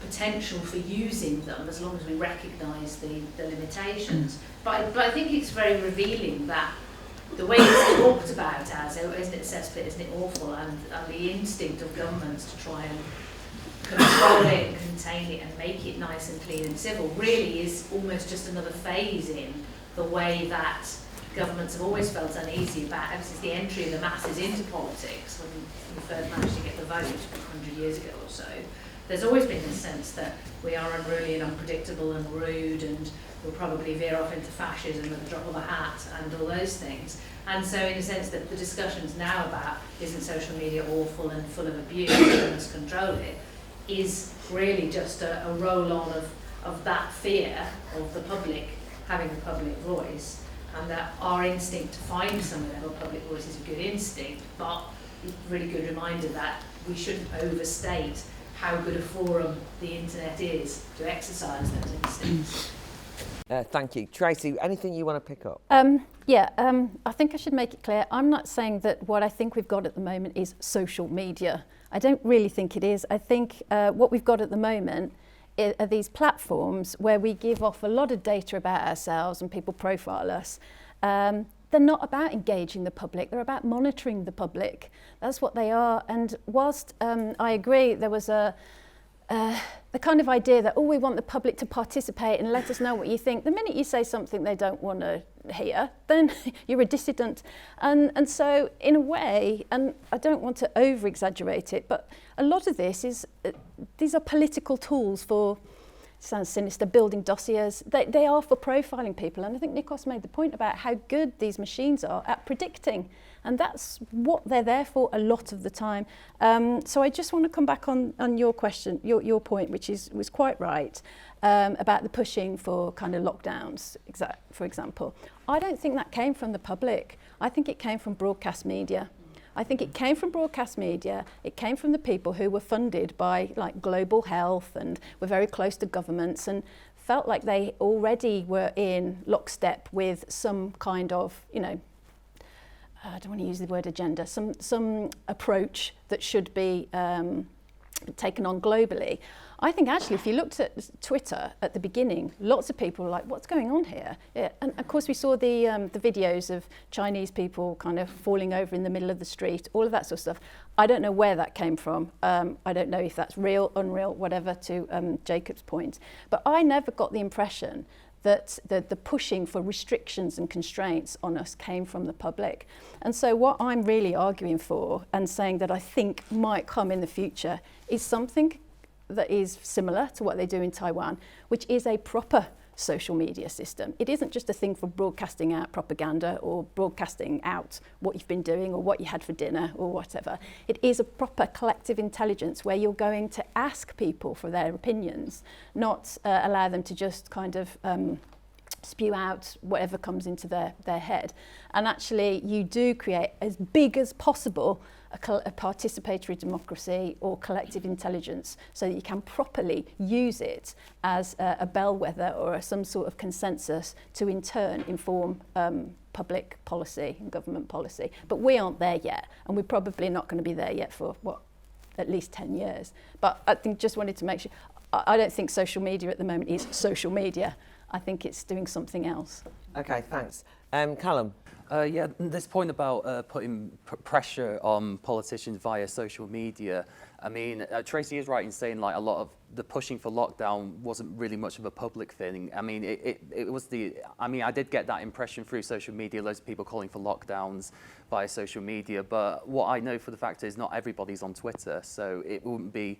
potential for using them as long as we recognise the limitations. But I think it's very revealing that the way it's talked about as, isn't it cesspit, isn't it awful, and the instinct of governments to try and control it and contain it and make it nice and clean and civil really is almost just another phase in the way that governments have always felt uneasy about, ever since the entry of the masses into politics, when we first managed to get the vote 100 years ago or so. There's always been this sense that we are unruly and unpredictable and rude, and we'll probably veer off into fascism at the drop of a hat and all those things. And so in a sense that the discussions now about isn't social media awful and full of abuse and we must control it, is really just a roll-on of that fear of the public having a public voice, and that our instinct to find some level of public voice is a good instinct, but a really good reminder that we shouldn't overstate how good a forum the internet is to exercise those instincts. Thank you. Tracy, anything you want to pick up? I think I should make it clear, I'm not saying that what I think we've got at the moment is social media. I don't really think it is. I think what we've got at the moment are these platforms where we give off a lot of data about ourselves and people profile us. They're not about engaging the public, they're about monitoring the public. That's what they are. And whilst I agree there was the kind of idea that, we want the public to participate and let us know what you think. The minute you say something they don't want to hear, then you're a dissident. And so in a way, and I don't want to over-exaggerate it, but a lot of this is, these are political tools for, sounds sinister, building dossiers. They are for profiling people. And I think Nikos made the point about how good these machines are at predicting. And that's what they're there for a lot of the time. So I just want to come back on your question, your point, which was quite right, about the pushing for kind of lockdowns, for example. I don't think that came from the public. I think it came from broadcast media. I think it came from broadcast media, it came from the people who were funded by like global health and were very close to governments and felt like they already were in lockstep with some kind of, I don't want to use the word agenda, some approach that should be taken on globally. I think actually if you looked at Twitter at the beginning, lots of people were like, what's going on here? Yeah. And of course we saw the videos of Chinese people kind of falling over in the middle of the street, all of that sort of stuff. I don't know where that came from. I don't know if that's real, unreal, whatever, to Jacob's point. But I never got the impression that the pushing for restrictions and constraints on us came from the public. And so what I'm really arguing for and saying that I think might come in the future is something that is similar to what they do in Taiwan, which is a proper social media system. It isn't just a thing for broadcasting out propaganda or broadcasting out what you've been doing or what you had for dinner or whatever. It is a proper collective intelligence where you're going to ask people for their opinions, not allow them to just kind of spew out whatever comes into their head. And actually you do create as big as possible a participatory democracy or collective intelligence so that you can properly use it as a bellwether or some sort of consensus to in turn inform public policy and government policy. But we aren't there yet, and we're probably not going to be there yet for, at least 10 years. But I think just wanted to make sure, I don't think social media at the moment is social media. I think it's doing something else. Okay, thanks. Callum? Yeah, this point about putting pressure on politicians via social media. I mean, Tracy is right in saying like a lot of the pushing for lockdown wasn't really much of a public thing. I mean, it was I did get that impression through social media, loads of people calling for lockdowns via social media. But what I know for the fact is not everybody's on Twitter, so it wouldn't be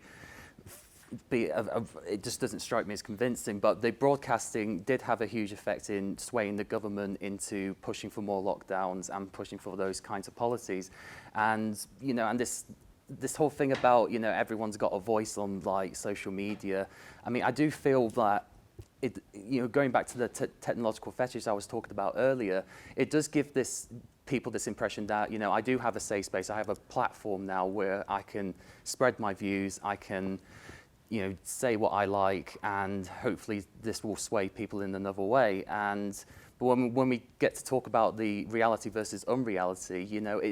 it just doesn't strike me as convincing, but the broadcasting did have a huge effect in swaying the government into pushing for more lockdowns and pushing for those kinds of policies. And, you know, and this whole thing about, you know, everyone's got a voice on like social media. I mean, I do feel that it, you know, going back to the technological fetish I was talking about earlier, it does give people this impression that, you know, I do have a safe space, I have a platform now where I can spread my views, I can, you know, say what I like, and hopefully this will sway people in another way. But when we get to talk about the reality versus unreality, you know,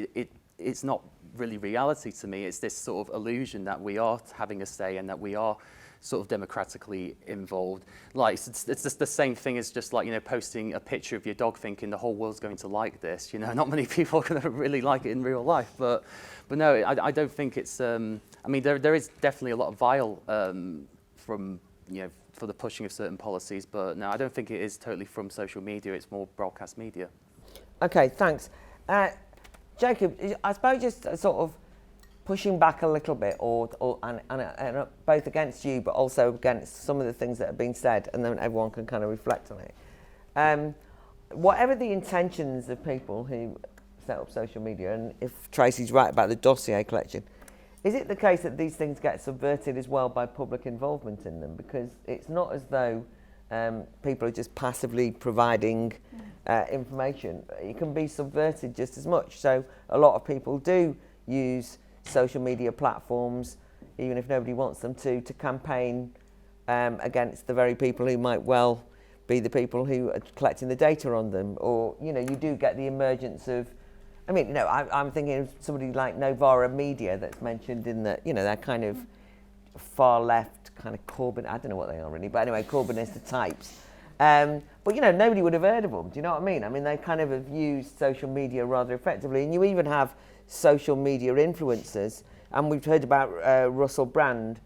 it's not really reality to me. It's this sort of illusion that we are having a say and that we are sort of democratically involved. Like, it's just the same thing as just like, you know, posting a picture of your dog thinking the whole world's going to like this. You know, not many people are going to really like it in real life. But no, I don't think it's, I mean, there is definitely a lot of vile from, you know, for the pushing of certain policies. But no, I don't think it is totally from social media. It's more broadcast media. Okay, thanks. Jacob, I suppose just sort of pushing back a little bit, and both against you, but also against some of the things that have been said, and then everyone can kind of reflect on it. Whatever the intentions of people who set up social media, and if Tracy's right about the dossier collection, is it the case that these things get subverted as well by public involvement in them? Because it's not as though people are just passively providing information. It can be subverted just as much. So a lot of people do use social media platforms, even if nobody wants them to campaign against the very people who might well be the people who are collecting the data on them. Or, you know, you do get the emergence of, I mean, no, I'm thinking of somebody like Novara Media that's mentioned in the, you know, that kind of far left kind of Corbyn, I don't know what they are really, but anyway, Corbynist types. But, you know, nobody would have heard of them. Do you know what I mean? I mean, they kind of have used social media rather effectively. And you even have social media influencers. And we've heard about Russell Brand.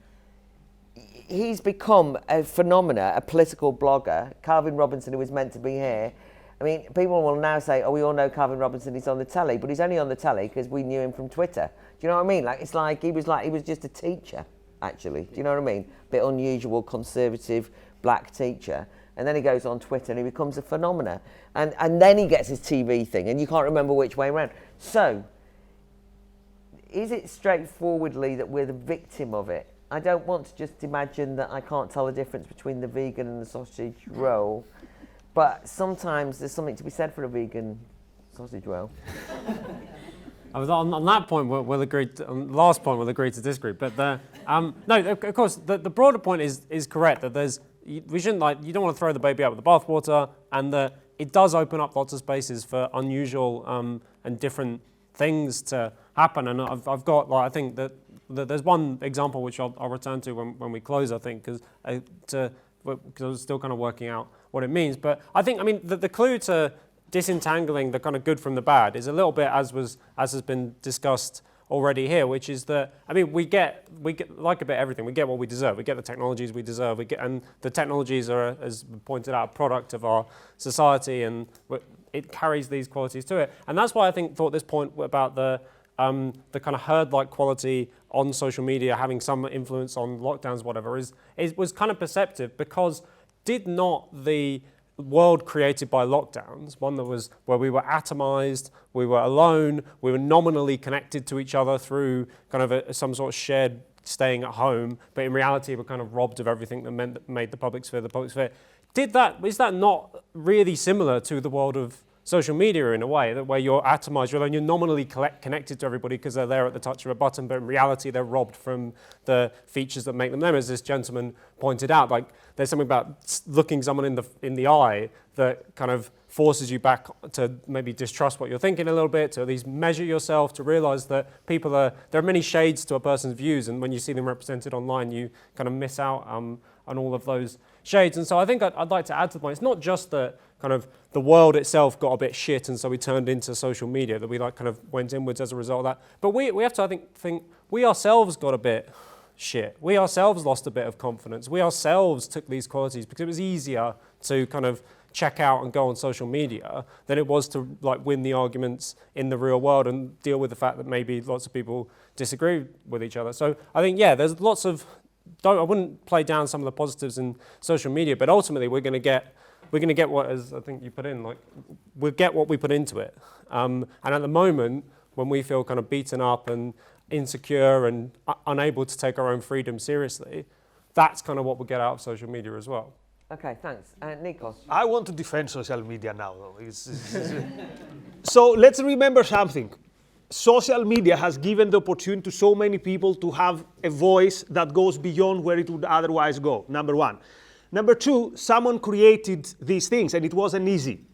He's become a phenomena, a political blogger. Calvin Robinson, who was meant to be here. I mean, people will now say, oh, we all know Calvin Robinson, he's on the telly. But he's only on the telly because we knew him from Twitter. Do you know what I mean? Like, it's like he was just a teacher, actually. Do you know what I mean? Bit unusual, conservative, black teacher. And then he goes on Twitter and he becomes a phenomena. And then he gets his TV thing, and you can't remember which way around. So, is it straightforwardly that we're the victim of it? I don't want to just imagine that I can't tell the difference between the vegan and the sausage roll, but sometimes there's something to be said for a vegan sausage roll. On that point, we'll agree. On the last point, we'll agree to disagree. But no, of course, the broader point is correct that we shouldn't you don't want to throw the baby out with the bathwater, and that it does open up lots of spaces for unusual and different things to happen. And I've got I think that there's one example which I'll return to when we close. I think because I was still kind of working out what it means. But I think the clue to disentangling the kind of good from the bad is a little bit as has been discussed already here, which is that we get like a bit everything. We get what we deserve. We get the technologies we deserve. And the technologies are, as pointed out, a product of our society, and it carries these qualities to it. And that's why I thought this point about the kind of herd-like quality on social media having some influence on lockdowns, whatever, was kind of perceptive, because did not the world created by lockdowns, one that was where we were atomized, we were alone, we were nominally connected to each other through kind of some sort of shared staying at home, but in reality we're kind of robbed of everything that made the public sphere the public sphere. Is that not really similar to the world of social media in a way, that where you're atomized, you're nominally connected to everybody because they're there at the touch of a button, but in reality they're robbed from the features that make them them, as this gentleman pointed out. Like, there's something about looking someone in the eye that kind of forces you back to maybe distrust what you're thinking a little bit, to at least measure yourself, to realize that there are many shades to a person's views, and when you see them represented online, you kind of miss out on all of those shades. And so I think I'd like to add to the point, it's not just that kind of the world itself got a bit shit and so we turned into social media, that we like kind of went inwards as a result of that. But we have to, I think we ourselves got a bit shit. We ourselves lost a bit of confidence. We ourselves took these qualities because it was easier to kind of check out and go on social media than it was to like win the arguments in the real world and deal with the fact that maybe lots of people disagree with each other. So I think, yeah, there's lots of, I wouldn't play down some of the positives in social media, but ultimately we're going to get what, as I think you put in, like, we'll get what we put into it. And at the moment, when we feel kind of beaten up and insecure and unable to take our own freedom seriously, that's kind of what we'll get out of social media as well. Okay, thanks. Nikos? I want to defend social media now, though. So let's remember something. Social media has given the opportunity to so many people to have a voice that goes beyond where it would otherwise go, number one. Number two, someone created these things and it wasn't easy.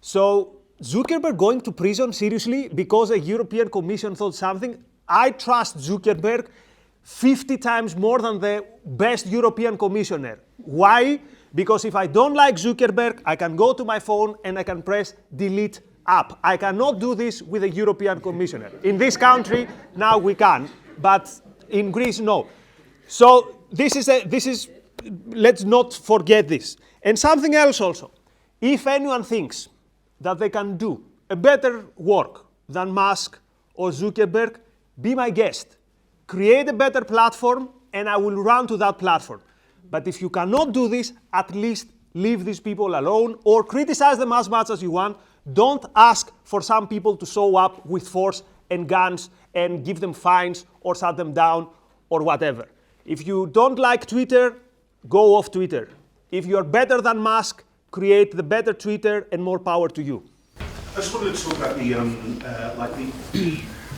So Zuckerberg going to prison, seriously, because a European Commission thought something? I trust Zuckerberg 50 times more than the best European Commissioner. Why? Because if I don't like Zuckerberg, I can go to my phone and I can press delete app. I cannot do this with a European Commissioner. In this country, now we can, but in Greece, no. So this is, let's not forget this. And something else also. If anyone thinks that they can do a better work than Musk or Zuckerberg, be my guest. Create a better platform and I will run to that platform. But if you cannot do this, at least leave these people alone or criticize them as much as you want. Don't ask for some people to show up with force and guns and give them fines or shut them down or whatever. If you don't like Twitter, go off Twitter. If you're better than Musk, create the better Twitter and more power to you. I just wanted to talk about the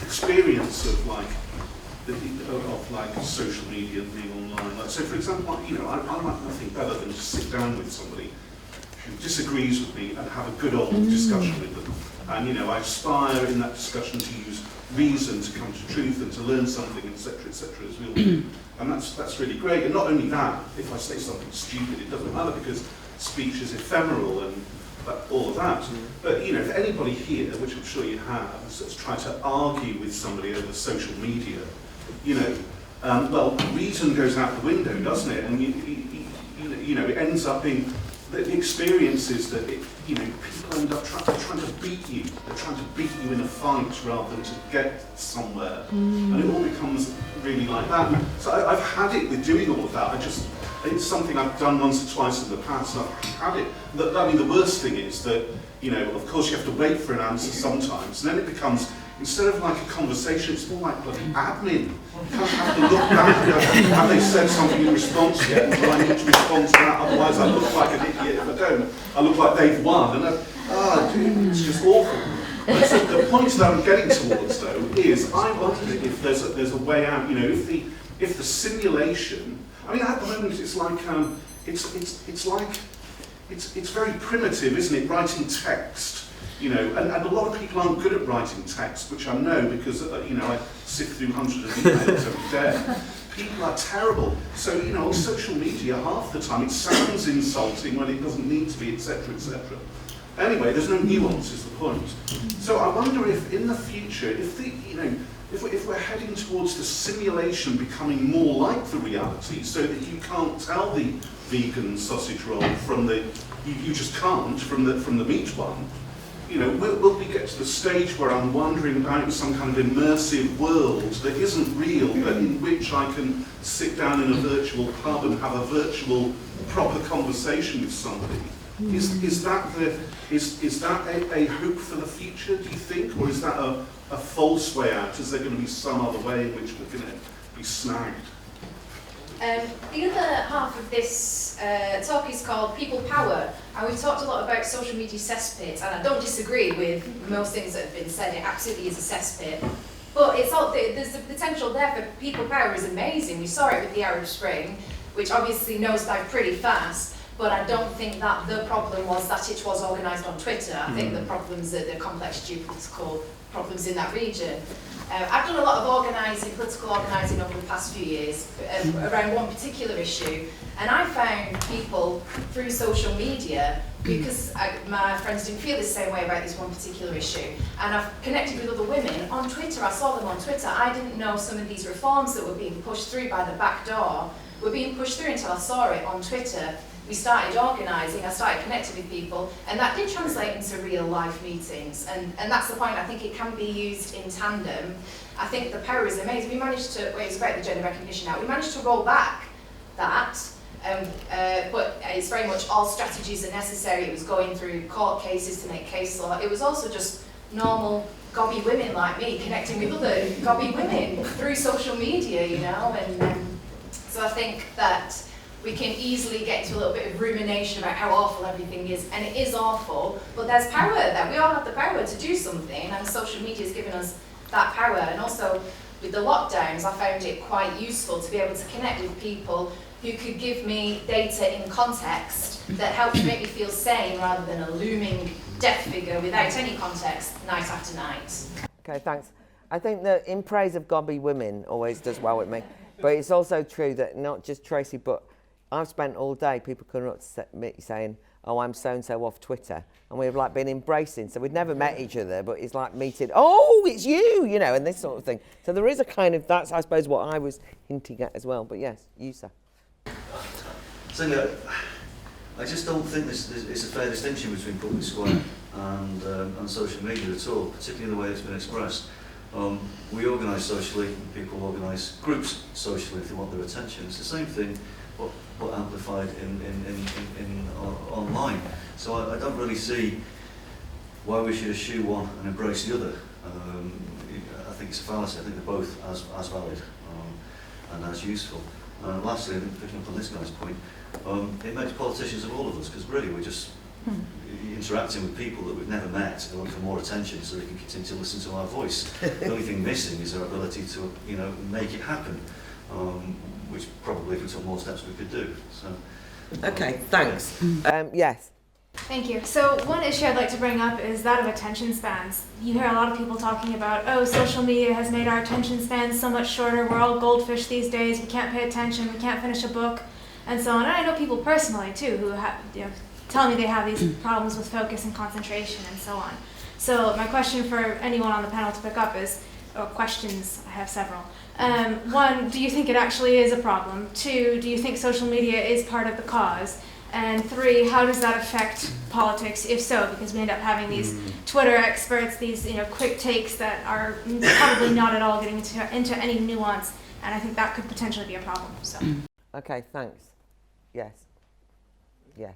experience of social media and being online. Like, so for example, I like nothing better than to sit down with somebody who disagrees with me and have a good old discussion with them. And I aspire in that discussion to use reason to come to truth and to learn something, etc., as we all do. And that's really great. And not only that, if I say something stupid, it doesn't matter because speech is ephemeral and all of that. But if anybody here, which I'm sure you have, has tried to argue with somebody over social media, well, reason goes out the window, doesn't it? And it ends up being the experience is that people end up trying to beat you. They're trying to beat you in a fight rather than to get somewhere, and it all becomes really like that. So I've had it with doing all of that. It's something I've done once or twice in the past, and I've had it. The worst thing is that, of course you have to wait for an answer sometimes, and then it becomes, instead of like a conversation, it's more like bloody admin. You kind of have to look back and go, have they said something in response yet? And do I need to respond to that? Otherwise I look like an idiot if I don't. I look like they've won, and dude, it's just awful. But so the point that I'm getting towards, though, is I wonder if there's a way out. If the simulation. I mean, at the moment it's like it's very primitive, isn't it? Writing text, and a lot of people aren't good at writing text, which I know because I sift through hundreds of emails every day. People are terrible. So on social media, half the time it sounds insulting when it doesn't need to be, etc., etc. Anyway, there's no nuance, is the point. So I wonder if in the future, if we're heading towards the simulation becoming more like the reality, so that you can't tell the vegan sausage roll from the, you just can't from the meat one, will we get to the stage where I'm wondering about some kind of immersive world that isn't real, but in which I can sit down in a virtual pub and have a virtual proper conversation with somebody? Is that a hope for the future, do you think, or is that a false way out? Is there going to be some other way in which we're going to be snagged? The other half of this talk is called People Power, and we've talked a lot about social media cesspit, and I don't disagree with most things that have been said. It absolutely is a cesspit, but there's the potential there for people power is amazing. We saw it with the Arab Spring, which obviously nosedived pretty fast. But I don't think that the problem was that it was organised on Twitter. I think the problems are the complex geopolitical problems in that region. I've done a lot of organising, political organising over the past few years around one particular issue, and I found people through social media, because my friends didn't feel the same way about this one particular issue, and I've connected with other women on Twitter. I saw them on Twitter. I didn't know some of these reforms that were being pushed through by the back door were being pushed through until I saw it on Twitter. We started organising, I started connecting with people, and that did translate into real life meetings, and that's the point. I think it can be used in tandem. I think the power is amazing. We managed to, well, it's about the Gender Recognition Act, we managed to roll back that, but it's very much all strategies are necessary. It was going through court cases to make case law. It was also just normal gobby women like me connecting with other gobby women through social media, you know, and so I think that we can easily get into a little bit of rumination about how awful everything is, and it is awful, but there's power there. We all have the power to do something, and social media has given us that power. And also with the lockdowns, I found it quite useful to be able to connect with people who could give me data in context that helped make me feel sane rather than a looming death figure without any context night after night. Okay, thanks. I think that in praise of gobby women always does well with me, but it's also true that not just Tracy, but I've spent all day, people coming up to me saying, oh, I'm so-and-so off Twitter. And we've like been embracing. So we'd never met each other, but it's like meeting, oh, it's you, you know, and this sort of thing. So there is a kind of, that's, I suppose, what I was hinting at as well. But yes, you, sir. So, I just don't think it's a fair distinction between public square and social media at all, particularly in the way it's been expressed. We organise socially, people organise groups socially if they want their attention. It's the same thing, but amplified in online. So I don't really see why we should eschew one and embrace the other. I think it's a fallacy. I think they're both as valid and as useful. Lastly, I think picking up on this guy's point, it makes politicians of all of us, because really we're just interacting with people that we've never met and look for more attention so they can continue to listen to our voice. The only thing missing is our ability to, you know, make it happen, which probably if we took more steps we could do. So. Okay, thanks. Yes. Thank you. So one issue I'd like to bring up is that of attention spans. You hear a lot of people talking about, oh, social media has made our attention spans so much shorter, we're all goldfish these days, we can't pay attention, we can't finish a book, and so on. And I know people personally too who have, you know, tell me they have these problems with focus and concentration and so on. So my question for anyone on the panel to pick up is, or questions, I have several. One, do you think it actually is a problem? Two, do you think social media is part of the cause? And three, how does that affect politics, if so? Because we end up having these Twitter experts, these, you know, quick takes that are probably not at all getting into any nuance, and I think that could potentially be a problem. So. Okay, thanks. Yes. Yes.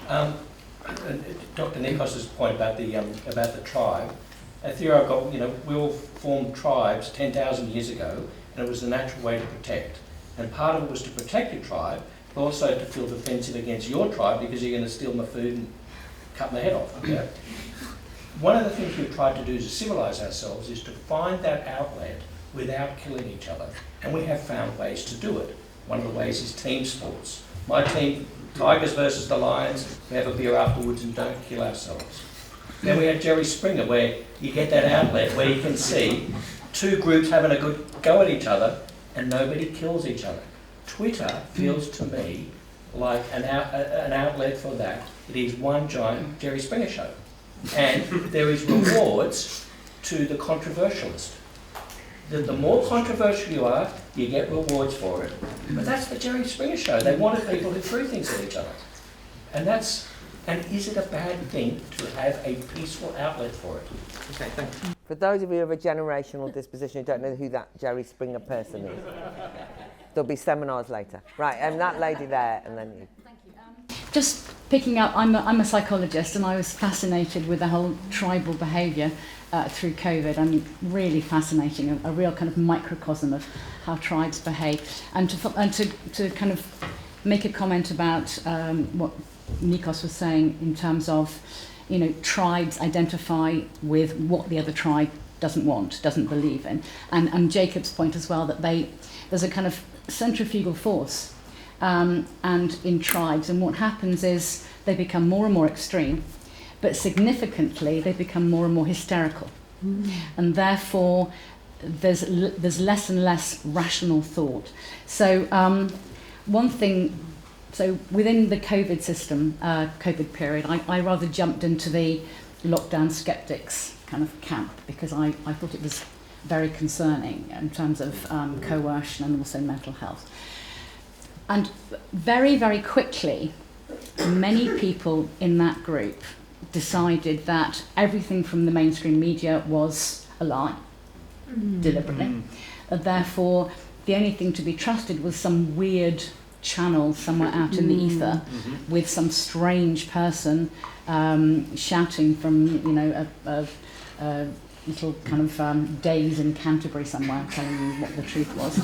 Dr. Nikos's point about the tribe. Theory I've got, you know, we all formed tribes 10,000 years ago, and it was the natural way to protect. And part of it was to protect your tribe, but also to feel defensive against your tribe because you're going to steal my food and cut my head off. Okay? One of the things we've tried to do to civilise ourselves is to find that outlet without killing each other, and we have found ways to do it. One of the ways is team sports. My team, Tigers versus the Lions, we have a beer afterwards and don't kill ourselves. Then we had Jerry Springer, where you get that outlet where you can see two groups having a good go at each other and nobody kills each other. Twitter feels to me like an outlet for that. It is one giant Jerry Springer show. And there is rewards to the controversialist. The more controversial you are, you get rewards for it. But that's the Jerry Springer show. They wanted people who threw things at each other. And is it a bad thing to have a peaceful outlet for it? Okay, thanks. For those of you of a generational disposition who don't know who that Jerry Springer person is, there'll be seminars later. Right, and that lady there, and then you. Thank you. Just picking up, I'm a psychologist, and I was fascinated with the whole tribal behaviour through COVID. I mean, really fascinating, a real kind of microcosm of how tribes behave. And to kind of make a comment about what Nikos was saying in terms of, you know, tribes identify with what the other tribe doesn't want, doesn't believe in. And Jacob's point as well, that there's a kind of centrifugal force and in tribes, and what happens is they become more and more extreme, but significantly they become more and more hysterical. And therefore there's less and less rational thought. So one thing, so within the COVID system, COVID period, I rather jumped into the lockdown skeptics kind of camp because I thought it was very concerning in terms of coercion and also mental health. And very, very quickly, many people in that group decided that everything from the mainstream media was a lie, deliberately. Therefore, the only thing to be trusted was some weird channel somewhere out in the ether with some strange person shouting from, you know, a little kind of days in Canterbury somewhere telling you what the truth was.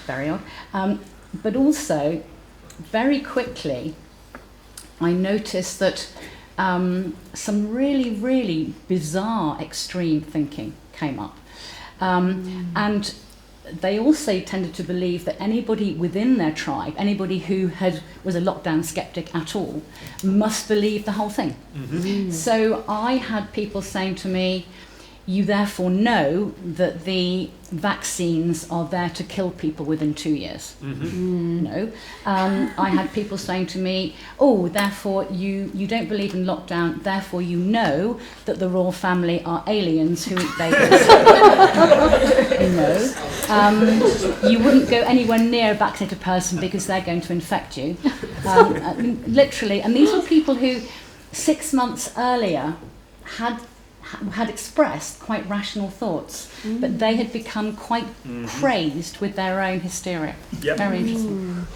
Very odd. But also, very quickly, I noticed that some really, really bizarre extreme thinking came up. And they also tended to believe that anybody within their tribe, anybody who was a lockdown skeptic at all, must believe the whole thing. So I had people saying to me, you therefore know that the vaccines are there to kill people within 2 years. No. I had people saying to me, oh, therefore you don't believe in lockdown, therefore you know that the royal family are aliens who eat babies. No. You wouldn't go anywhere near a vaccinated person because they're going to infect you. Literally. And these were people who 6 months earlier had expressed quite rational thoughts, but they had become quite crazed with their own hysteria. Very interesting.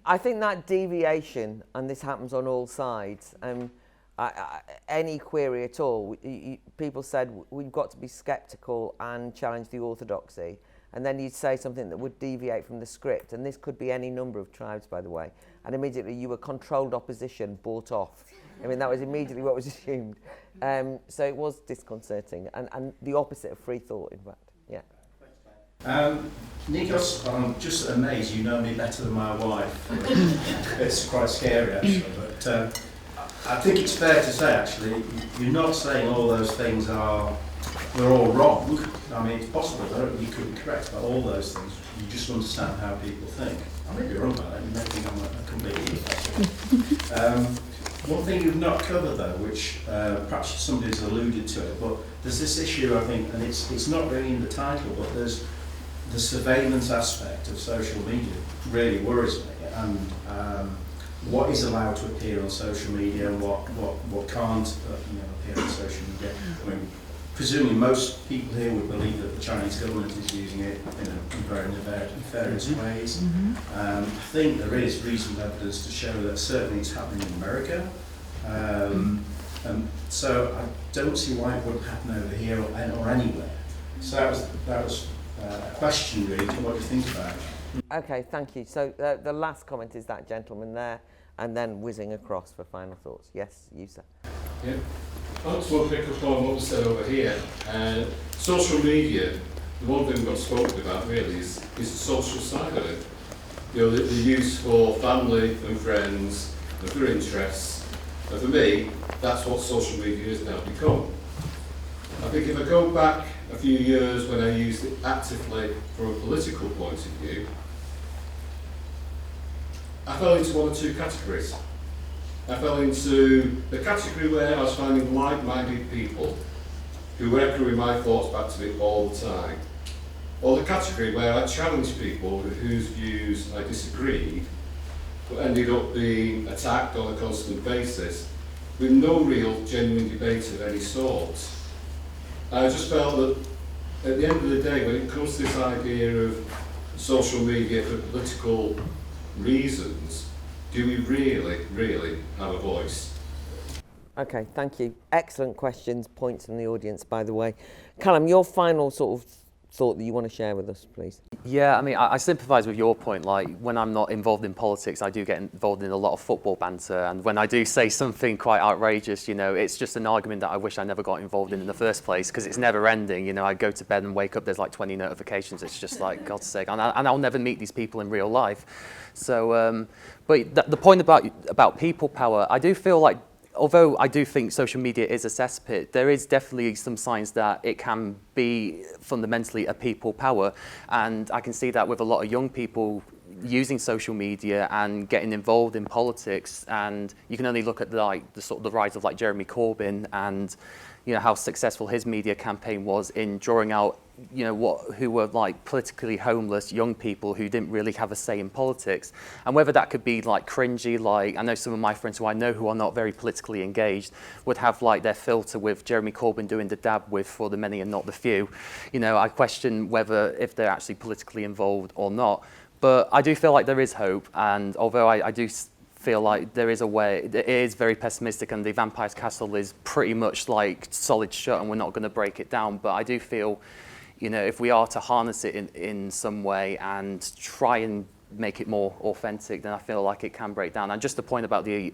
I think that deviation, and this happens on all sides, any query at all, people said we've got to be sceptical and challenge the orthodoxy, and then you'd say something that would deviate from the script, and this could be any number of tribes, by the way, and immediately you were controlled opposition, bought off. I mean, that was immediately what was assumed. So it was disconcerting, and the opposite of free thought, in fact. Yeah. Nikos, I'm just amazed you know me better than my wife. It's quite scary, actually. But I think it's fair to say, actually, you're not saying all those things they're all wrong. I mean, it's possible that you could be correct about all those things. You just understand how people think. I may be wrong about that. You may think I'm a complete idiot. One thing you've not covered, though, which perhaps somebody's alluded to it, but there's this issue, I think, and it's not really in the title, but there's the surveillance aspect of social media really worries me, and what is allowed to appear on social media and what can't appear on social media. I mean, presumably most people here would believe that the Chinese government is using it in very nefarious ways. I think there is reasonable evidence to show that certainly it's happening in America. So I don't see why it wouldn't happen over here or anywhere. So that was a question really to what you think about it. Okay, thank you. So the last comment is that gentleman there, and then whizzing across for final thoughts. Yes, you, sir. Yeah. I just want to pick up on what was said over here. Social media, the one thing we've got spoken about really is the social side of it. You know, the use for family and friends and for interests. And for me, that's what social media has now become. I think if I go back a few years when I used it actively from a political point of view, I fell into one or two categories. I fell into the category where I was finding like-minded people who were echoing my thoughts back to me all the time. Or the category where I challenged people with whose views I disagreed, but ended up being attacked on a constant basis with no real genuine debate of any sort. I just felt that at the end of the day, when it comes to this idea of social media for political reasons, do we really have a voice? Okay, thank you. Excellent questions, points from the audience, by the way. Callum, your final sort of thought that you want to share with us, please. Yeah, I mean, I sympathise with your point. Like, when I'm not involved in politics, I do get involved in a lot of football banter. And when I do say something quite outrageous, you know, it's just an argument that I wish I never got involved in the first place, because it's never ending. You know, I go to bed and wake up, there's like 20 notifications. It's just like, God's sake. And I'll never meet these people in real life. So, but the point about people power, I do feel like although I do think social media is a cesspit, there is definitely some signs that it can be fundamentally a people power, and I can see that with a lot of young people using social media and getting involved in politics. And you can only look at the rise of like Jeremy Corbyn and how successful his media campaign was in drawing out who were like politically homeless young people who didn't really have a say in politics, and whether that could be like cringy, like I know some of my friends who I know who are not very politically engaged would have like their filter with Jeremy Corbyn doing the dab with "for the many and not the few." I question whether if they're actually politically involved or not, but I do feel like there is hope, and although I do feel like there is a way, it is very pessimistic and the vampire's castle is pretty much like solid shut and we're not going to break it down, but I do feel if we are to harness it in some way and try and make it more authentic, then I feel like it can break down. And just the point about the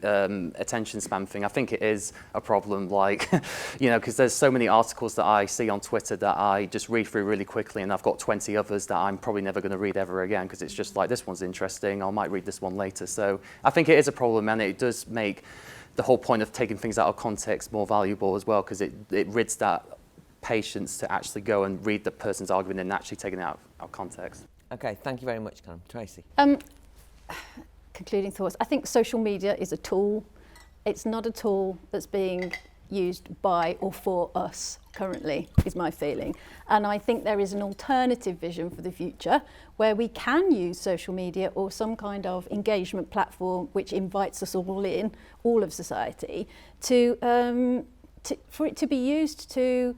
attention span thing, I think it is a problem, like, because there's so many articles that I see on Twitter that I just read through really quickly, and I've got 20 others that I'm probably never going to read ever again, because it's just like, this one's interesting, I might read this one later. So I think it is a problem, and it does make the whole point of taking things out of context more valuable as well, because it rids that patience to actually go and read the person's argument and actually taking it out of context. Okay, thank you very much, Callum. Tracy. Concluding thoughts. I think social media is a tool. It's not a tool that's being used by or for us currently, is my feeling. And I think there is an alternative vision for the future where we can use social media or some kind of engagement platform which invites us all in, all of society, for it to be used to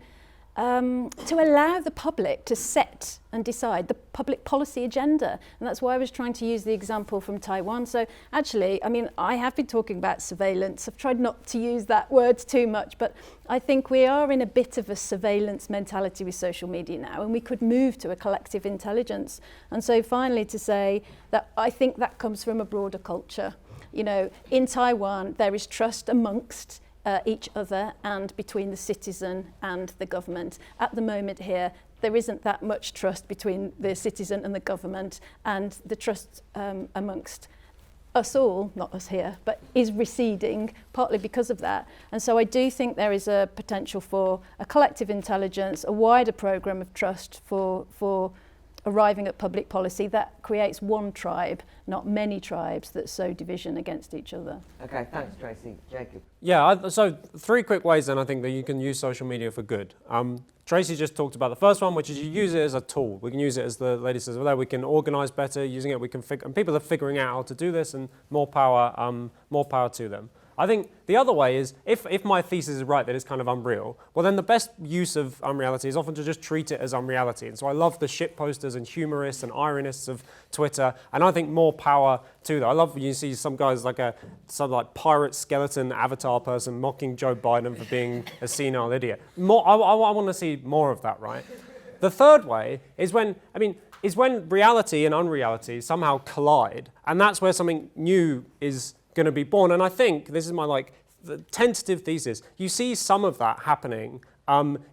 allow the public to set and decide the public policy agenda. And that's why I was trying to use the example from Taiwan. So actually, I have been talking about surveillance. I've tried not to use that word too much, but I think we are in a bit of a surveillance mentality with social media now, and we could move to a collective intelligence. And so finally to say that I think that comes from a broader culture. In Taiwan, there is trust amongst each other and between the citizen and the government. At the moment here, there isn't that much trust between the citizen and the government, and the trust amongst us all, not us here, but is receding partly because of that. And so I do think there is a potential for a collective intelligence, a wider programme of trust for arriving at public policy that creates one tribe, not many tribes that sow division against each other. Okay, thanks, Tracy. Jacob. Yeah, so 3 quick ways then I think that you can use social media for good. Tracy just talked about the first one, which is you use it as a tool. We can use it, as the lady says over there, we can organise better using it. We can and people are figuring out how to do this, and more power to them. I think the other way is, if my thesis is right that it's kind of unreal, well then the best use of unreality is often to just treat it as unreality. And so I love the shit posters and humorists and ironists of Twitter, and I think more power to that. I love when you see some guys like some pirate skeleton avatar person mocking Joe Biden for being a senile idiot. I want to see more of that, right? The third way is when reality and unreality somehow collide, and that's where something new is going to be born. And I think this is my the tentative thesis. You see some of that happening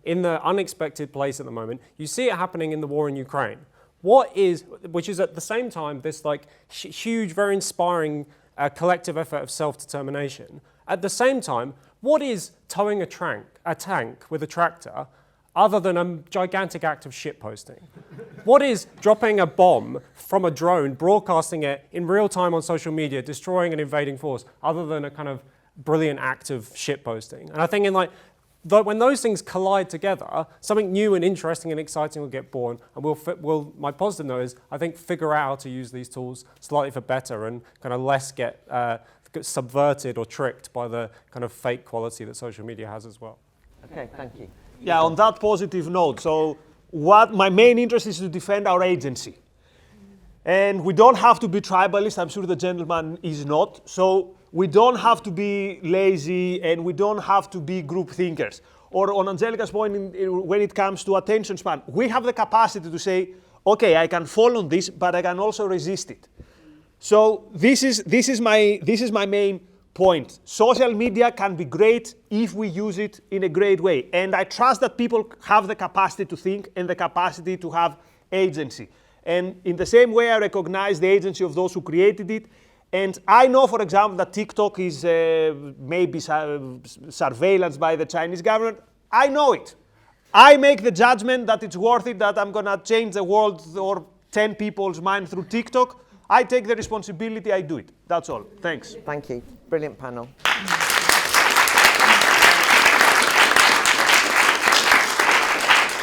in the unexpected place at the moment. You see it happening in the war in Ukraine. Which is at the same time this huge, very inspiring collective effort of self-determination. At the same time, what is towing a tank with a tractor other than a gigantic act of shitposting? What is dropping a bomb from a drone, broadcasting it in real time on social media, destroying an invading force, other than a kind of brilliant act of shitposting? And I think when those things collide together, something new and interesting and exciting will get born. And my positive note is, I think, figure out how to use these tools slightly for better and kind of less get subverted or tricked by the kind of fake quality that social media has as well. Okay, thank you. Yeah, on that positive note, so my main interest is to defend our agency. And we don't have to be tribalist, I'm sure the gentleman is not. So we don't have to be lazy, and we don't have to be group thinkers. Or on Angelica's point, when it comes to attention span, we have the capacity to say, okay, I can fall on this, but I can also resist it. So this is my main point. Social media can be great if we use it in a great way. And I trust that people have the capacity to think and the capacity to have agency. And in the same way, I recognize the agency of those who created it. And I know, for example, that TikTok is maybe surveillance by the Chinese government. I know it. I make the judgment that it's worth it, that I'm going to change the world or 10 people's mind through TikTok. I take the responsibility, I do it. That's all. Thanks. Thank you. Brilliant panel.